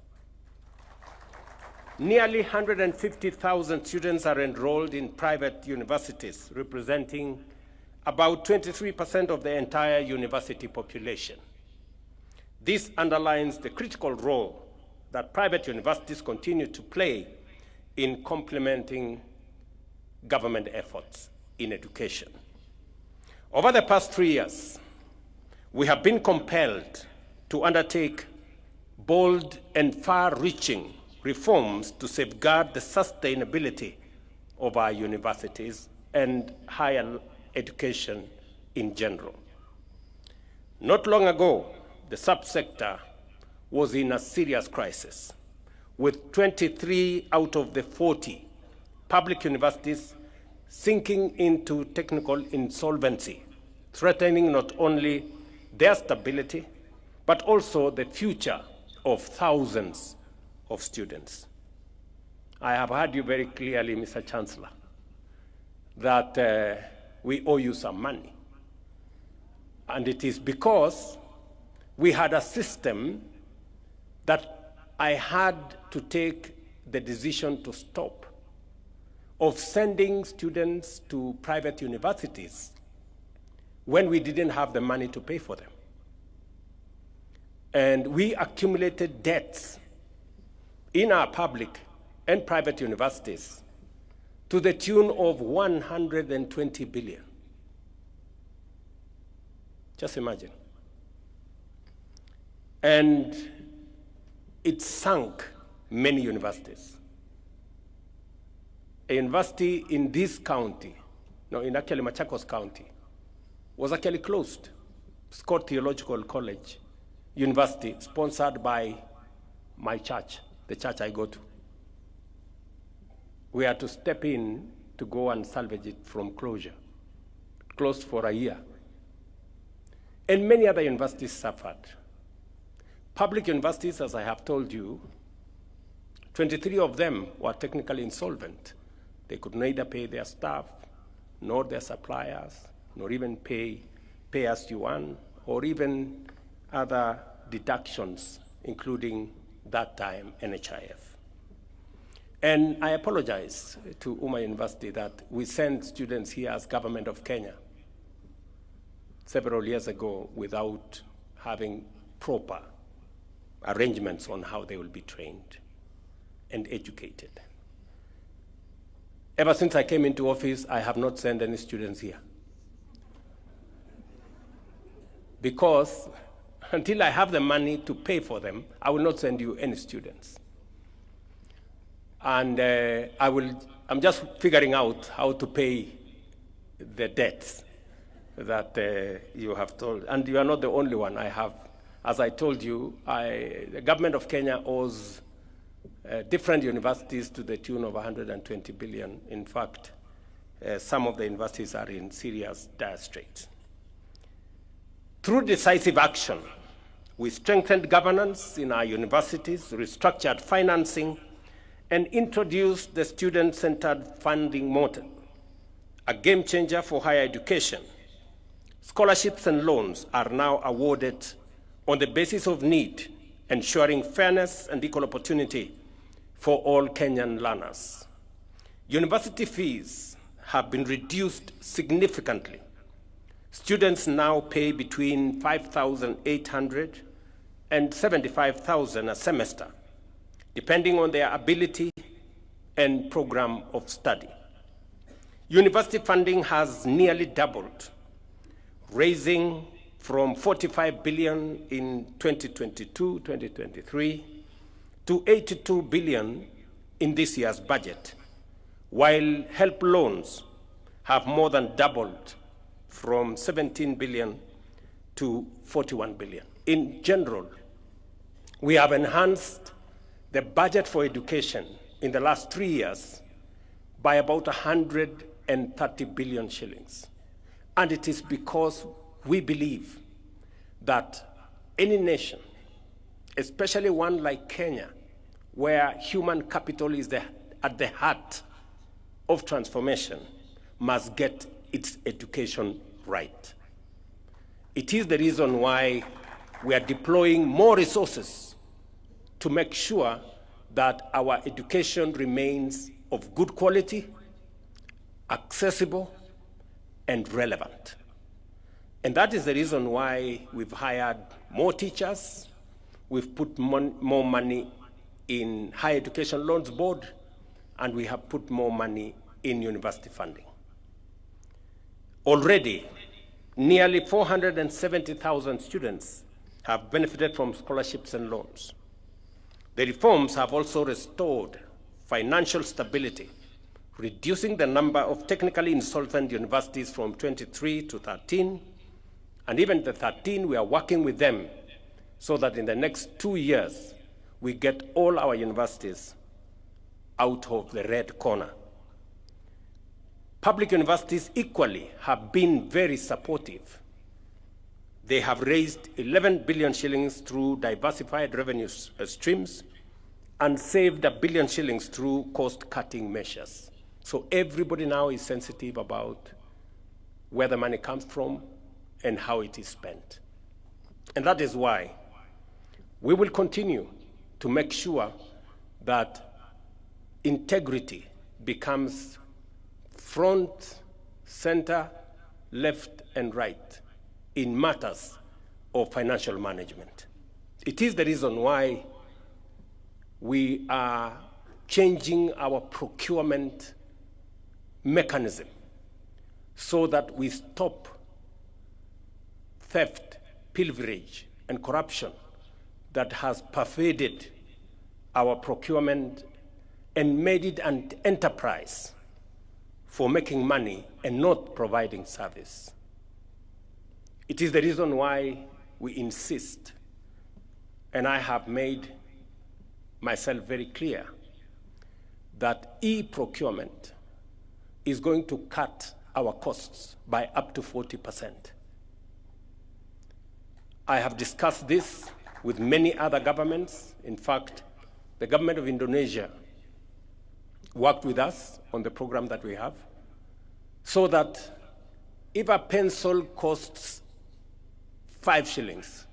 Nearly 150,000 students are enrolled in private universities, representing about 23% of the entire university population. This underlines the critical role that private universities continue to play in complementing government efforts in education. Over the past 3 years, we have been compelled to undertake bold and far-reaching reforms to safeguard the sustainability of our universities and higher education in general. Not long ago, the subsector was in a serious crisis, with 23 out of the 40 public universities sinking into technical insolvency, threatening not only their stability, but also the future of thousands of students. I have heard you very clearly, Mr. Chancellor, that we owe you some money. And it is because we had a system that I had to take the decision to stop of sending students to private universities when we didn't have the money to pay for them. And we accumulated debts in our public and private universities to the tune of 120 billion. Just imagine. And it sunk many universities. A university in this county, no, in actually Machakos County, was actually closed. Scott Theological College University, sponsored by my church, the church I go to. We had to step in to go and salvage it from closure. Closed for a year. And many other universities suffered. Public universities, as I have told you, 23 of them were technically insolvent. They could neither pay their staff, nor their suppliers, nor even pay as you earn, or even other deductions, including that time NHIF. And I apologize to Umma University that we sent students here as government of Kenya several years ago without having proper arrangements on how they will be trained and educated. Ever since I came into office, I have not sent any students here. Because until I have the money to pay for them, I will not send you any students. And I'm just figuring out how to pay the debts that you have told. And you are not the only one. I have, as I told you, the government of Kenya owes different universities to the tune of 120 billion. In fact, some of the universities are in serious dire straits. Through decisive action, we strengthened governance in our universities, restructured financing, and introduced the student-centered funding model, a game changer for higher education. Scholarships and loans are now awarded on the basis of need, ensuring fairness and equal opportunity for all Kenyan learners. University fees have been reduced significantly. Students now pay between 5,800 and 75,000 a semester, depending on their ability and program of study. University funding has nearly doubled, raising from 45 billion in 2022-2023 to 82 billion in this year's budget, while help loans have more than doubled from 17 billion to 41 billion. In general, we have enhanced the budget for education in the last 3 years by about 130 billion shillings. And it is because we believe that any nation, especially one like Kenya, where human capital is at the heart of transformation, must get its education right. It is the reason why we are deploying more resources to make sure that our education remains of good quality, accessible, and relevant. And that is the reason why we've hired more teachers, we've put more money in Higher Education Loans Board, and we have put more money in university funding. Already, nearly 470,000 students have benefited from scholarships and loans. The reforms have also restored financial stability, reducing the number of technically insolvent universities from 23 to 13, and even the 13, we are working with them so that in the next 2 years, we get all our universities out of the red corner. Public universities equally have been very supportive. They have raised 11 billion shillings through diversified revenue streams and saved 1 billion shillings through cost-cutting measures. So everybody now is sensitive about where the money comes from and how it is spent. And that is why we will continue to make sure that integrity becomes front, center, left, and right in matters of financial management. It is the reason why we are changing our procurement mechanism so that we stop theft, pilferage, and corruption that has pervaded our procurement and made it an enterprise for making money and not providing service. It is the reason why we insist, and I have made myself very clear, that e-procurement is going to cut our costs by up to 40%. I have discussed this with many other governments. In fact, the government of Indonesia worked with us on the program that we have, so that if a pencil costs 5 shillings,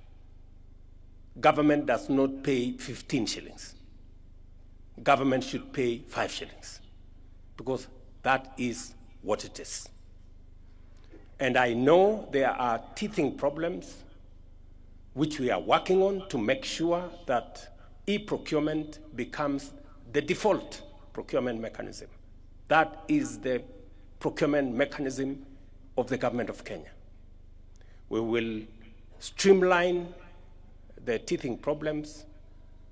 government does not pay 15 shillings. Government should pay 5 shillings, because that is what it is. And I know there are teething problems which we are working on to make sure that e-procurement becomes the default procurement mechanism. That is the procurement mechanism of the government of Kenya. We will streamline the teething problems.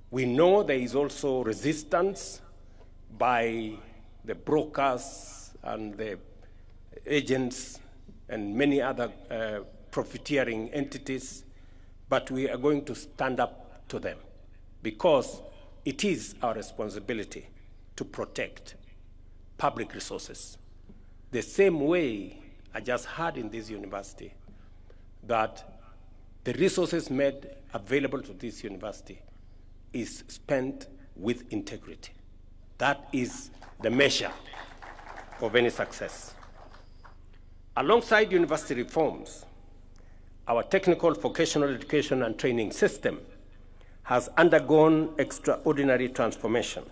We know there is also resistance by the brokers and the agents and many other profiteering entities, but we are going to stand up to them because it is our responsibility to protect public resources. The same way I just heard in this university that the resources made available to this university is spent with integrity. That is the measure of any success. Alongside university reforms, our technical vocational education and training system has undergone extraordinary transformation.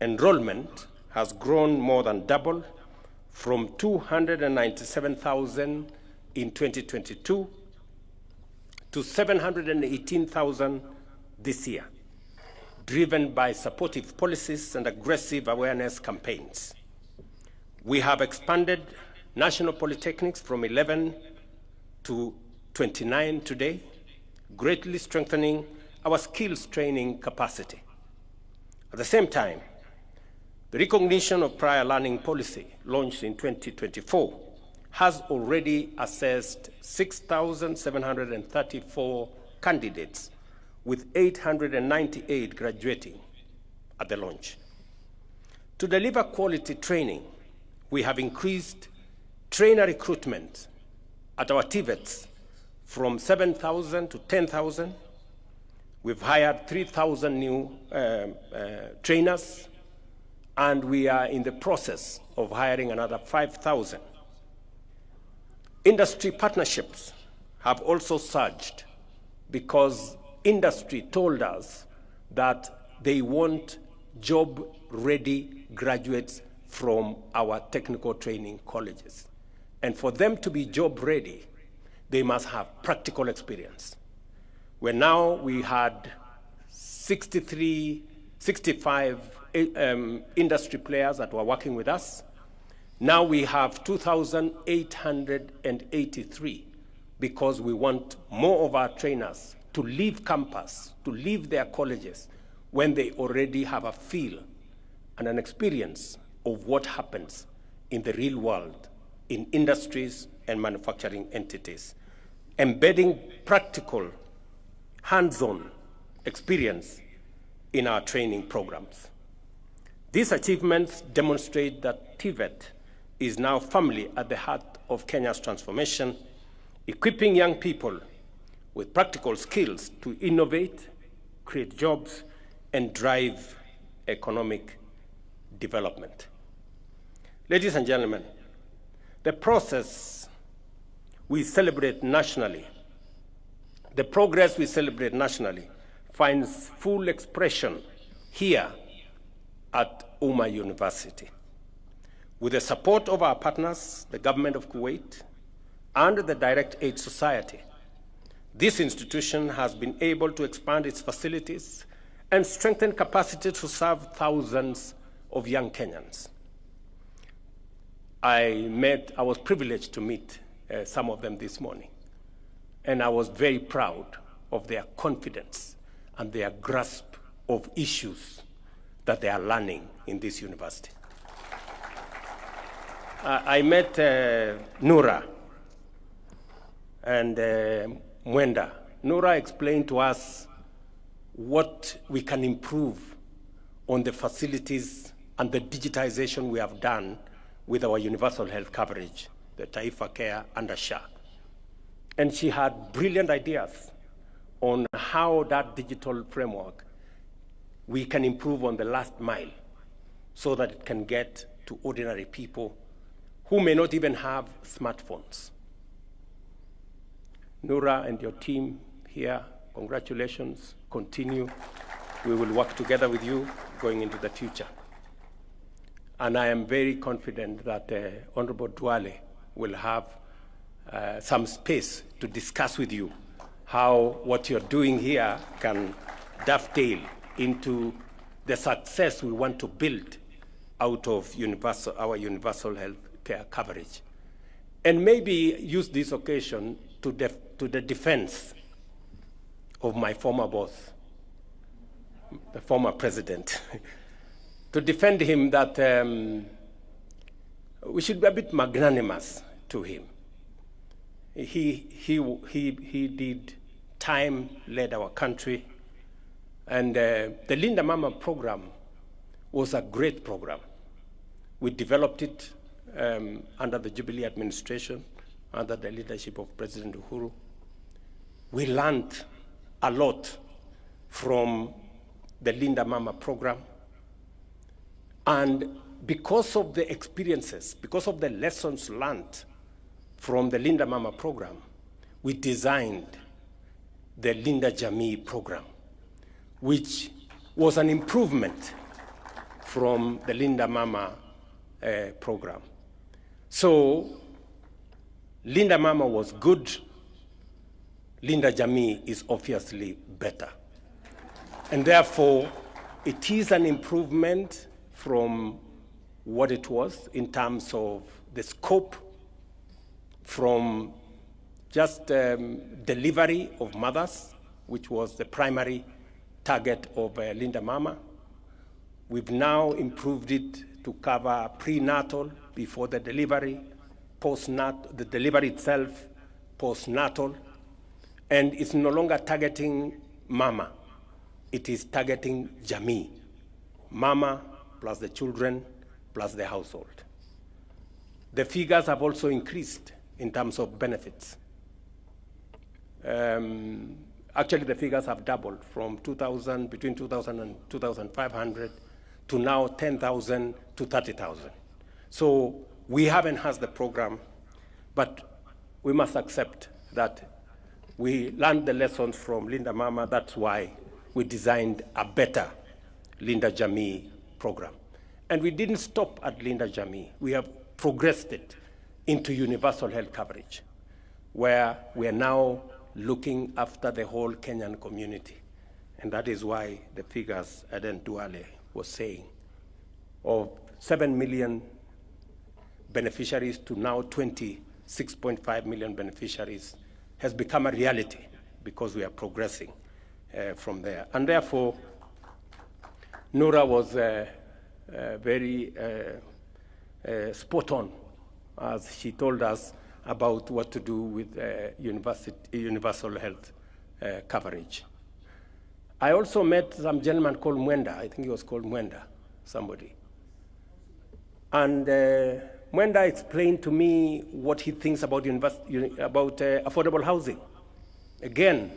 Enrollment has grown more than double from 297,000 in 2022 to 718,000 this year, driven by supportive policies and aggressive awareness campaigns. We have expanded national polytechnics from 11 to 29 today, greatly strengthening our skills training capacity. At the same time, the recognition of prior learning policy launched in 2024 has already assessed 6,734 candidates, with 898 graduating at the launch. To deliver quality training, we have increased trainer recruitment at our TVETs from 7,000 to 10,000. We've hired 3,000 new trainers, and we are in the process of hiring another 5,000. Industry partnerships have also surged because industry told us that they want job-ready graduates from our technical training colleges. And for them to be job-ready, they must have practical experience. Where now we had 65 industry players that were working with us. Now we have 2,883 because we want more of our trainers to leave campus, to leave their colleges when they already have a feel and an experience of what happens in the real world, in industries and manufacturing entities, embedding practical, hands-on experience in our training programs. These achievements demonstrate that TVET is now firmly at the heart of Kenya's transformation, equipping young people with practical skills to innovate, create jobs, and drive economic development. Ladies and gentlemen, the process we celebrate nationally, the progress we celebrate nationally finds full expression here at Umma University. With the support of our partners, the government of Kuwait, and the Direct Aid Society, this institution has been able to expand its facilities and strengthen capacity to serve thousands of young Kenyans. I was privileged to meet some of them this morning, and I was very proud of their confidence and their grasp of issues that they are learning in this university. I met Nura and Mwenda. Nura explained to us what we can improve on the facilities and the digitization we have done with our universal health coverage, the Taifa Care under SHA. And she had brilliant ideas on how that digital framework we can improve on the last mile so that it can get to ordinary people who may not even have smartphones. Nura and your team here, congratulations, continue. We will work together with you going into the future. And I am very confident that Honorable Duale will have some space to discuss with you how what you're doing here can dovetail into the success we want to build out of our universal health care coverage. And maybe use this occasion to the defense of my former boss, the former president, to defend him that we should be a bit magnanimous to him. He did time, led our country, and the Linda Mama program was a great program. We developed it under the Jubilee administration, under the leadership of President Uhuru. We learned a lot from the Linda Mama program. And because of the experiences, because of the lessons learned from the Linda Mama program, we designed the Linda Jamii program, which was an improvement from the Linda Mama program. So Linda Mama was good. Linda Jamii is obviously better. And therefore, it is an improvement from what it was in terms of the scope, from just delivery of mothers, which was the primary target of Linda Mama. We've now improved it to cover prenatal, before the delivery, postnatal, the delivery itself, postnatal, and it's no longer targeting Mama. It is targeting Jamii, Mama plus the children plus the household. The figures have also increased in terms of benefits. Actually, the figures have doubled from between 2,000 and 2,500 to now 10,000 to 30,000. So we have enhanced the program, but we must accept that we learned the lessons from Linda Mama. That's why we designed a better Linda Jamii program. And we didn't stop at Linda Jamii. We have progressed it into universal health coverage, where we are now looking after the whole Kenyan community. And that is why the figures Aden Duale was saying, of 7 million beneficiaries to now 26.5 million beneficiaries, has become a reality because we are progressing from there. And therefore, Noura was very spot on as she told us about what to do with universal health coverage. I also met some gentleman called Mwenda. I think he was called Mwenda, somebody. And Mwenda explained to me what he thinks about affordable housing. Again,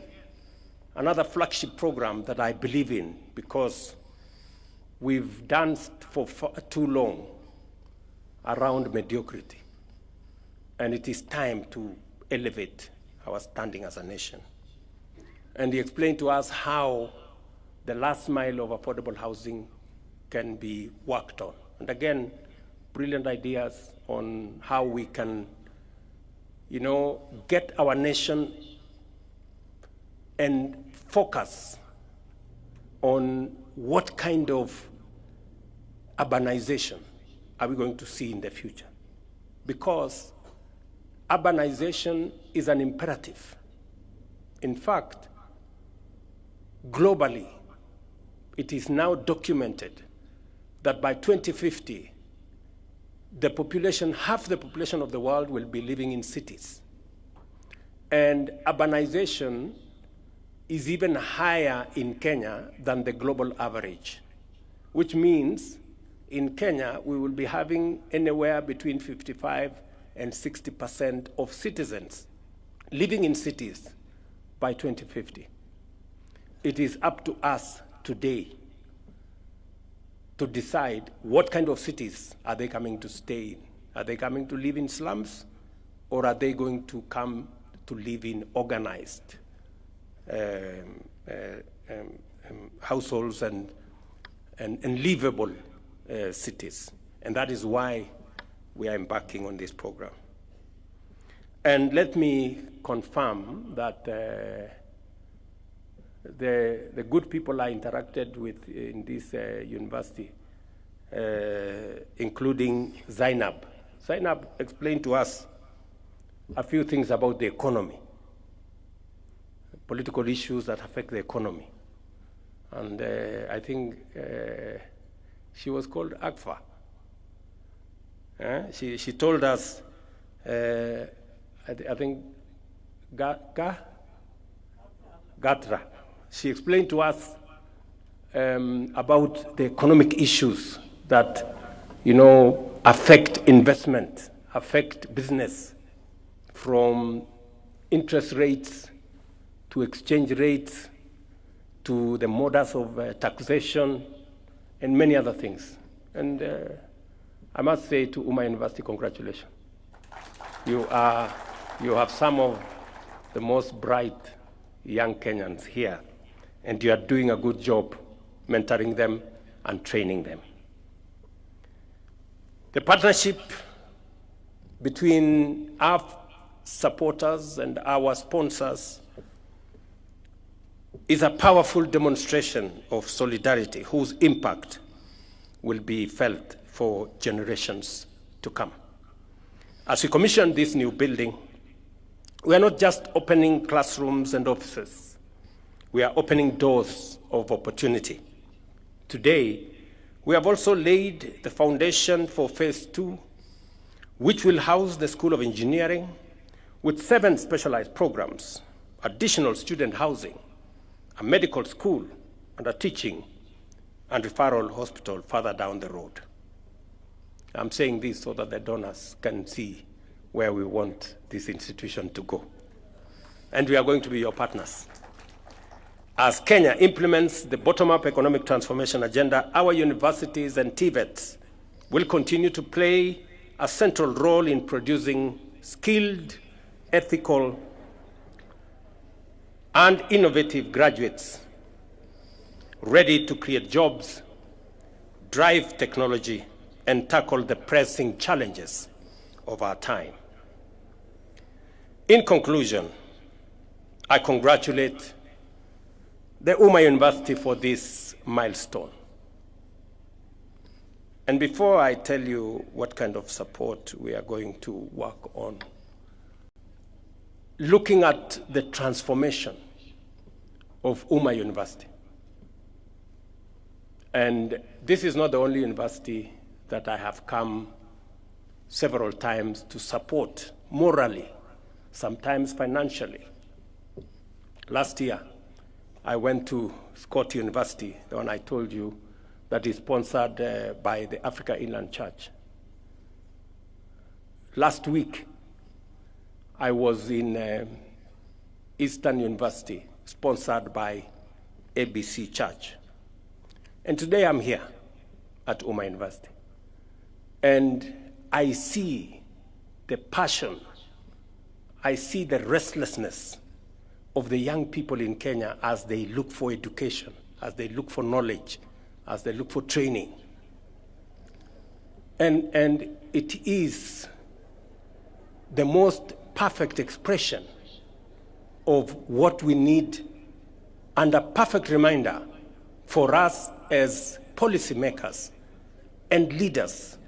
another flagship program that I believe in, because we've danced for too long around mediocrity. And it is time to elevate our standing as a nation. And he explained to us how the last mile of affordable housing can be worked on. And again, brilliant ideas on how we can, get our nation and focus on what kind of urbanization are we going to see in the future. Because urbanization is an imperative. In fact, globally, it is now documented that by 2050, half the population of the world will be living in cities. And urbanization is even higher in Kenya than the global average, which means in Kenya, we will be having anywhere between 55 and 60% of citizens living in cities by 2050. It is up to us today to decide what kind of cities are they coming to stay in. Are they coming to live in slums, or are they going to come to live in organized households and livable cities? And that is why we are embarking on this program. And let me confirm that the good people I interacted with in this university, including Zainab. Zainab explained to us a few things about the economy, political issues that affect the economy. And I think she was called Agfa. She told us, I think, Gatra. She explained to us about the economic issues that, affect investment, affect business, from interest rates to exchange rates to the modus of taxation and many other things. And I must say to Umma University, congratulations. You have some of the most bright young Kenyans here, and you are doing a good job mentoring them and training them. The partnership between our supporters and our sponsors is a powerful demonstration of solidarity whose impact will be felt for generations to come. As we commission this new building, We are not just opening classrooms and offices. We are opening doors of opportunity. Today, we have also laid the foundation for phase 2, which will house the School of Engineering with 7 specialized programs, additional student housing, a medical school, and a teaching and referral hospital further down the road. I'm saying this so that the donors can see where we want this institution to go. And we are going to be your partners. As Kenya implements the bottom-up economic transformation agenda, our universities and TVETs will continue to play a central role in producing skilled, ethical, and innovative graduates ready to create jobs, drive technology, and tackle the pressing challenges of our time. In conclusion, I congratulate the Umma University for this milestone. And before I tell you what kind of support we are going to work on, looking at the transformation of Umma University. And this is not the only university that I have come several times to support morally, sometimes financially. Last year, I went to Scott University, the one I told you that is sponsored by the Africa Inland Church. Last week, I was in Eastern University, sponsored by ABC Church. And today I'm here at Umma University. And I see the passion, I see the restlessness of the young people in Kenya as they look for education, as they look for knowledge, as they look for training. And it is the most perfect expression of what we need and a perfect reminder for us as policymakers and leaders.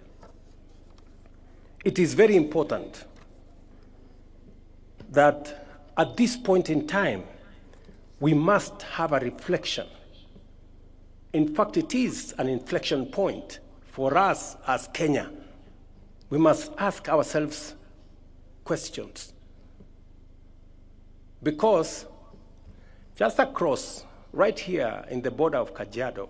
It is very important that at this point in time, we must have a reflection. In fact, it is an inflection point for us as Kenya. We must ask ourselves questions. Because just across, right here in the border of Kajiado,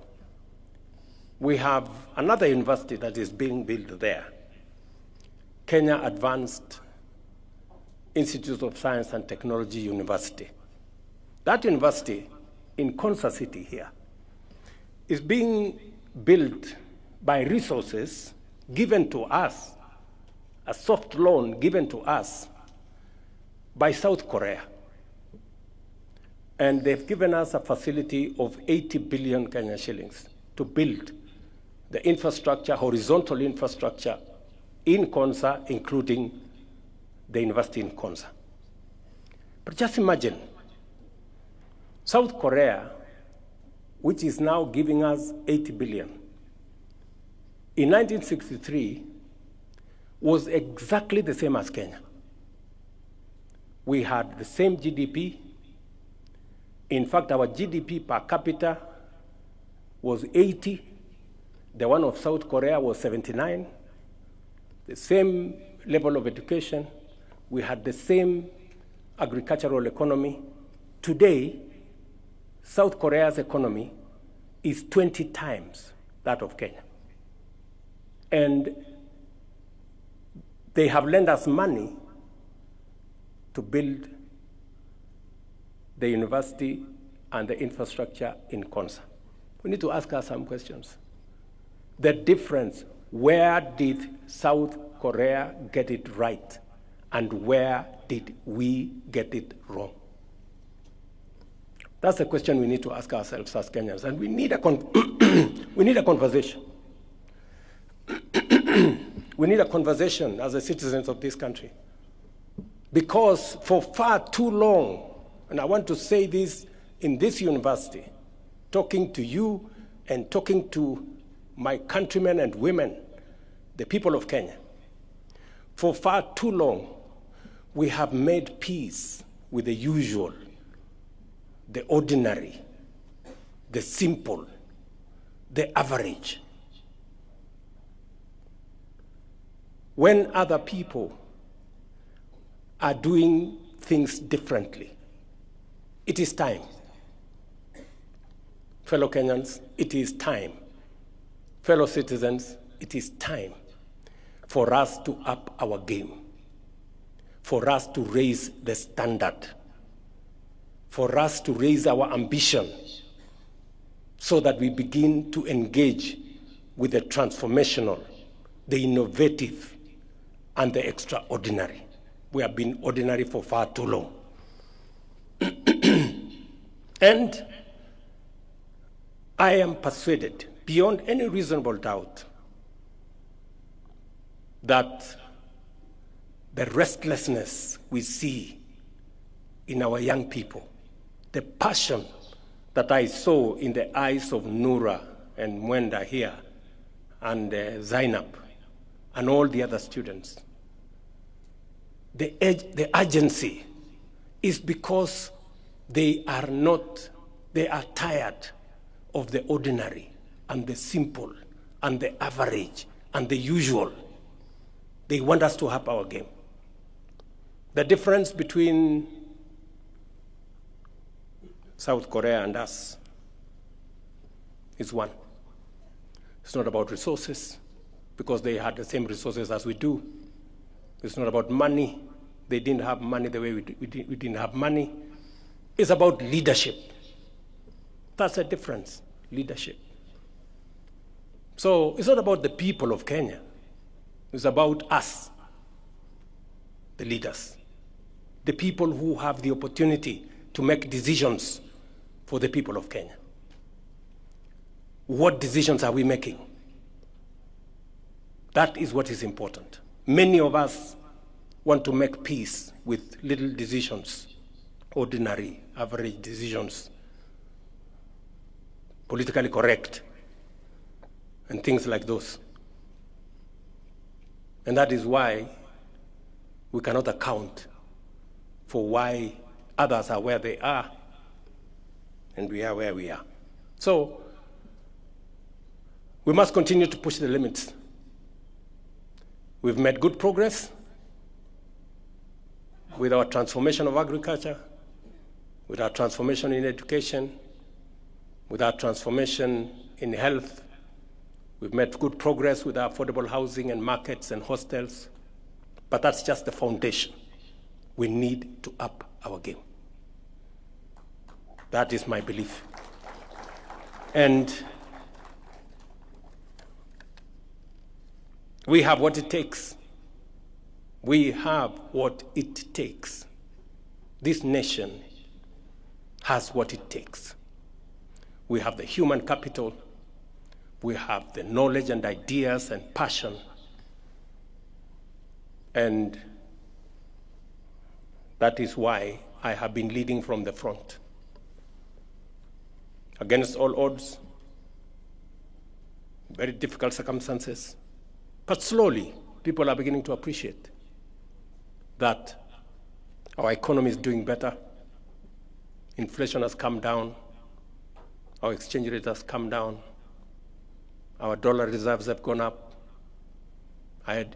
we have another university that is being built there, Kenya Advanced Institute of Science and Technology University. That university in Konza City here is being built by resources given to us, a soft loan given to us by South Korea. And they've given us a facility of 80 billion Kenya shillings to build the infrastructure, horizontal infrastructure in Konza, including the university in Konza. But just imagine, South Korea, which is now giving us 80 billion, in 1963 was exactly the same as Kenya. We had the same GDP. In fact, our GDP per capita was 80. The one of South Korea was 79. The same level of education. We had the same agricultural economy. Today, South Korea's economy is 20 times that of Kenya. And they have lent us money to build the university and the infrastructure in Konza. We need to ask us some questions. The difference, where did South Korea get it right? And where did we get it wrong? That's the question we need to ask ourselves as Kenyans. And we need a conversation. We need a conversation as the citizens of this country. Because for far too long, and I want to say this in this university, talking to you and talking to my countrymen and women, the people of Kenya, for far too long, we have made peace with the usual, the ordinary, the simple, the average. When other people are doing things differently, it is time. Fellow Kenyans, it is time. Fellow citizens, it is time for us to up our game, for us to raise the standard, for us to raise our ambition so that we begin to engage with the transformational, the innovative, and the extraordinary. We have been ordinary for far too long. And I am persuaded, beyond any reasonable doubt, that the restlessness we see in our young people, the passion that I saw in the eyes of Noura and Mwenda here, and Zainab, and all the other students, the urgency is because they are tired of the ordinary and the simple and the average and the usual. They want us to up our game. The difference between South Korea and us is one. It's not about resources, because they had the same resources as we do. It's not about money. They didn't have money the way we didn't have money. It's about leadership. That's the difference, leadership. So it's not about the people of Kenya. It's about us, the leaders, the people who have the opportunity to make decisions for the people of Kenya. What decisions are we making? That is what is important. Many of us want to make peace with little decisions, ordinary, average decisions, politically correct, and things like those. And that is why we cannot account for why others are where they are and we are where we are. So we must continue to push the limits. We've made good progress with our transformation of agriculture, with our transformation in education, with our transformation in health. We've made good progress with our affordable housing and markets and hostels, but that's just the foundation. We need to up our game. That is my belief. And we have what it takes. We have what it takes. This nation has what it takes. We have the human capital. We have the knowledge and ideas and passion. And that is why I have been leading from the front. Against all odds, very difficult circumstances, but slowly people are beginning to appreciate that our economy is doing better. Inflation has come down. Our exchange rate has come down. Our dollar reserves have gone up.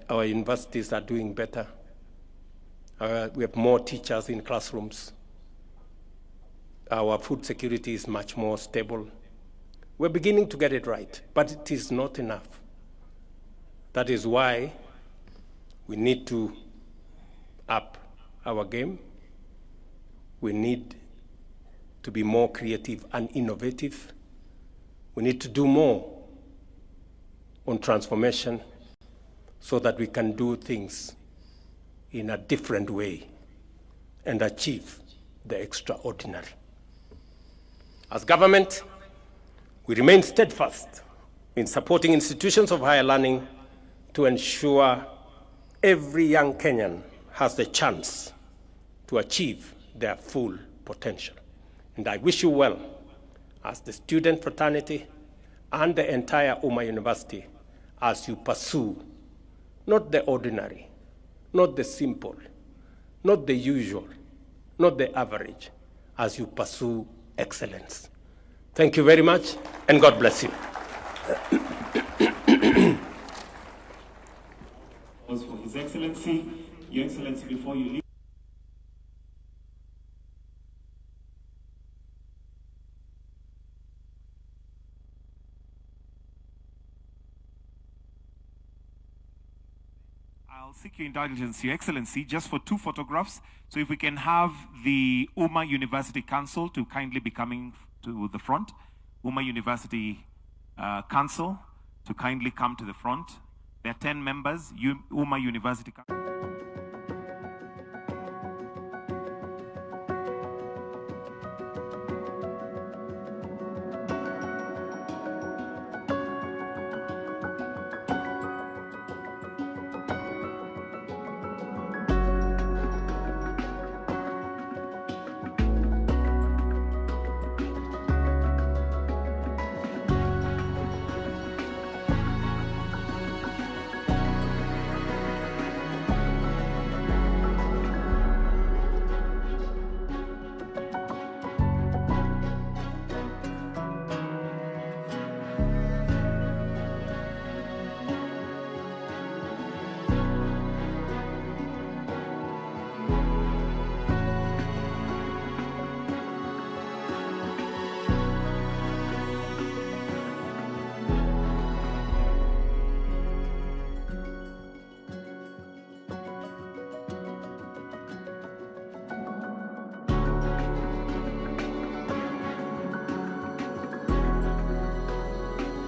Our universities are doing better. We have more teachers in classrooms. Our food security is much more stable. We're beginning to get it right, but it is not enough. That is why we need to up our game. We need to be more creative and innovative. We need to do more on transformation so that we can do things in a different way and achieve the extraordinary. As government, we remain steadfast in supporting institutions of higher learning to ensure every young Kenyan has the chance to achieve their full potential. And I wish you well as the student fraternity and the entire Umma University as you pursue not the ordinary, not the simple, not the usual, not the average, as you pursue excellence. Thank you very much, and God bless you. For His Excellency, Your Excellency, before you leave. I'll seek your indulgence, Your Excellency, just for 2 photographs. So if we can have the Umma University Council to kindly be coming to the front. Umma University Council to kindly come to the front. There are 10 members, Umma University Council.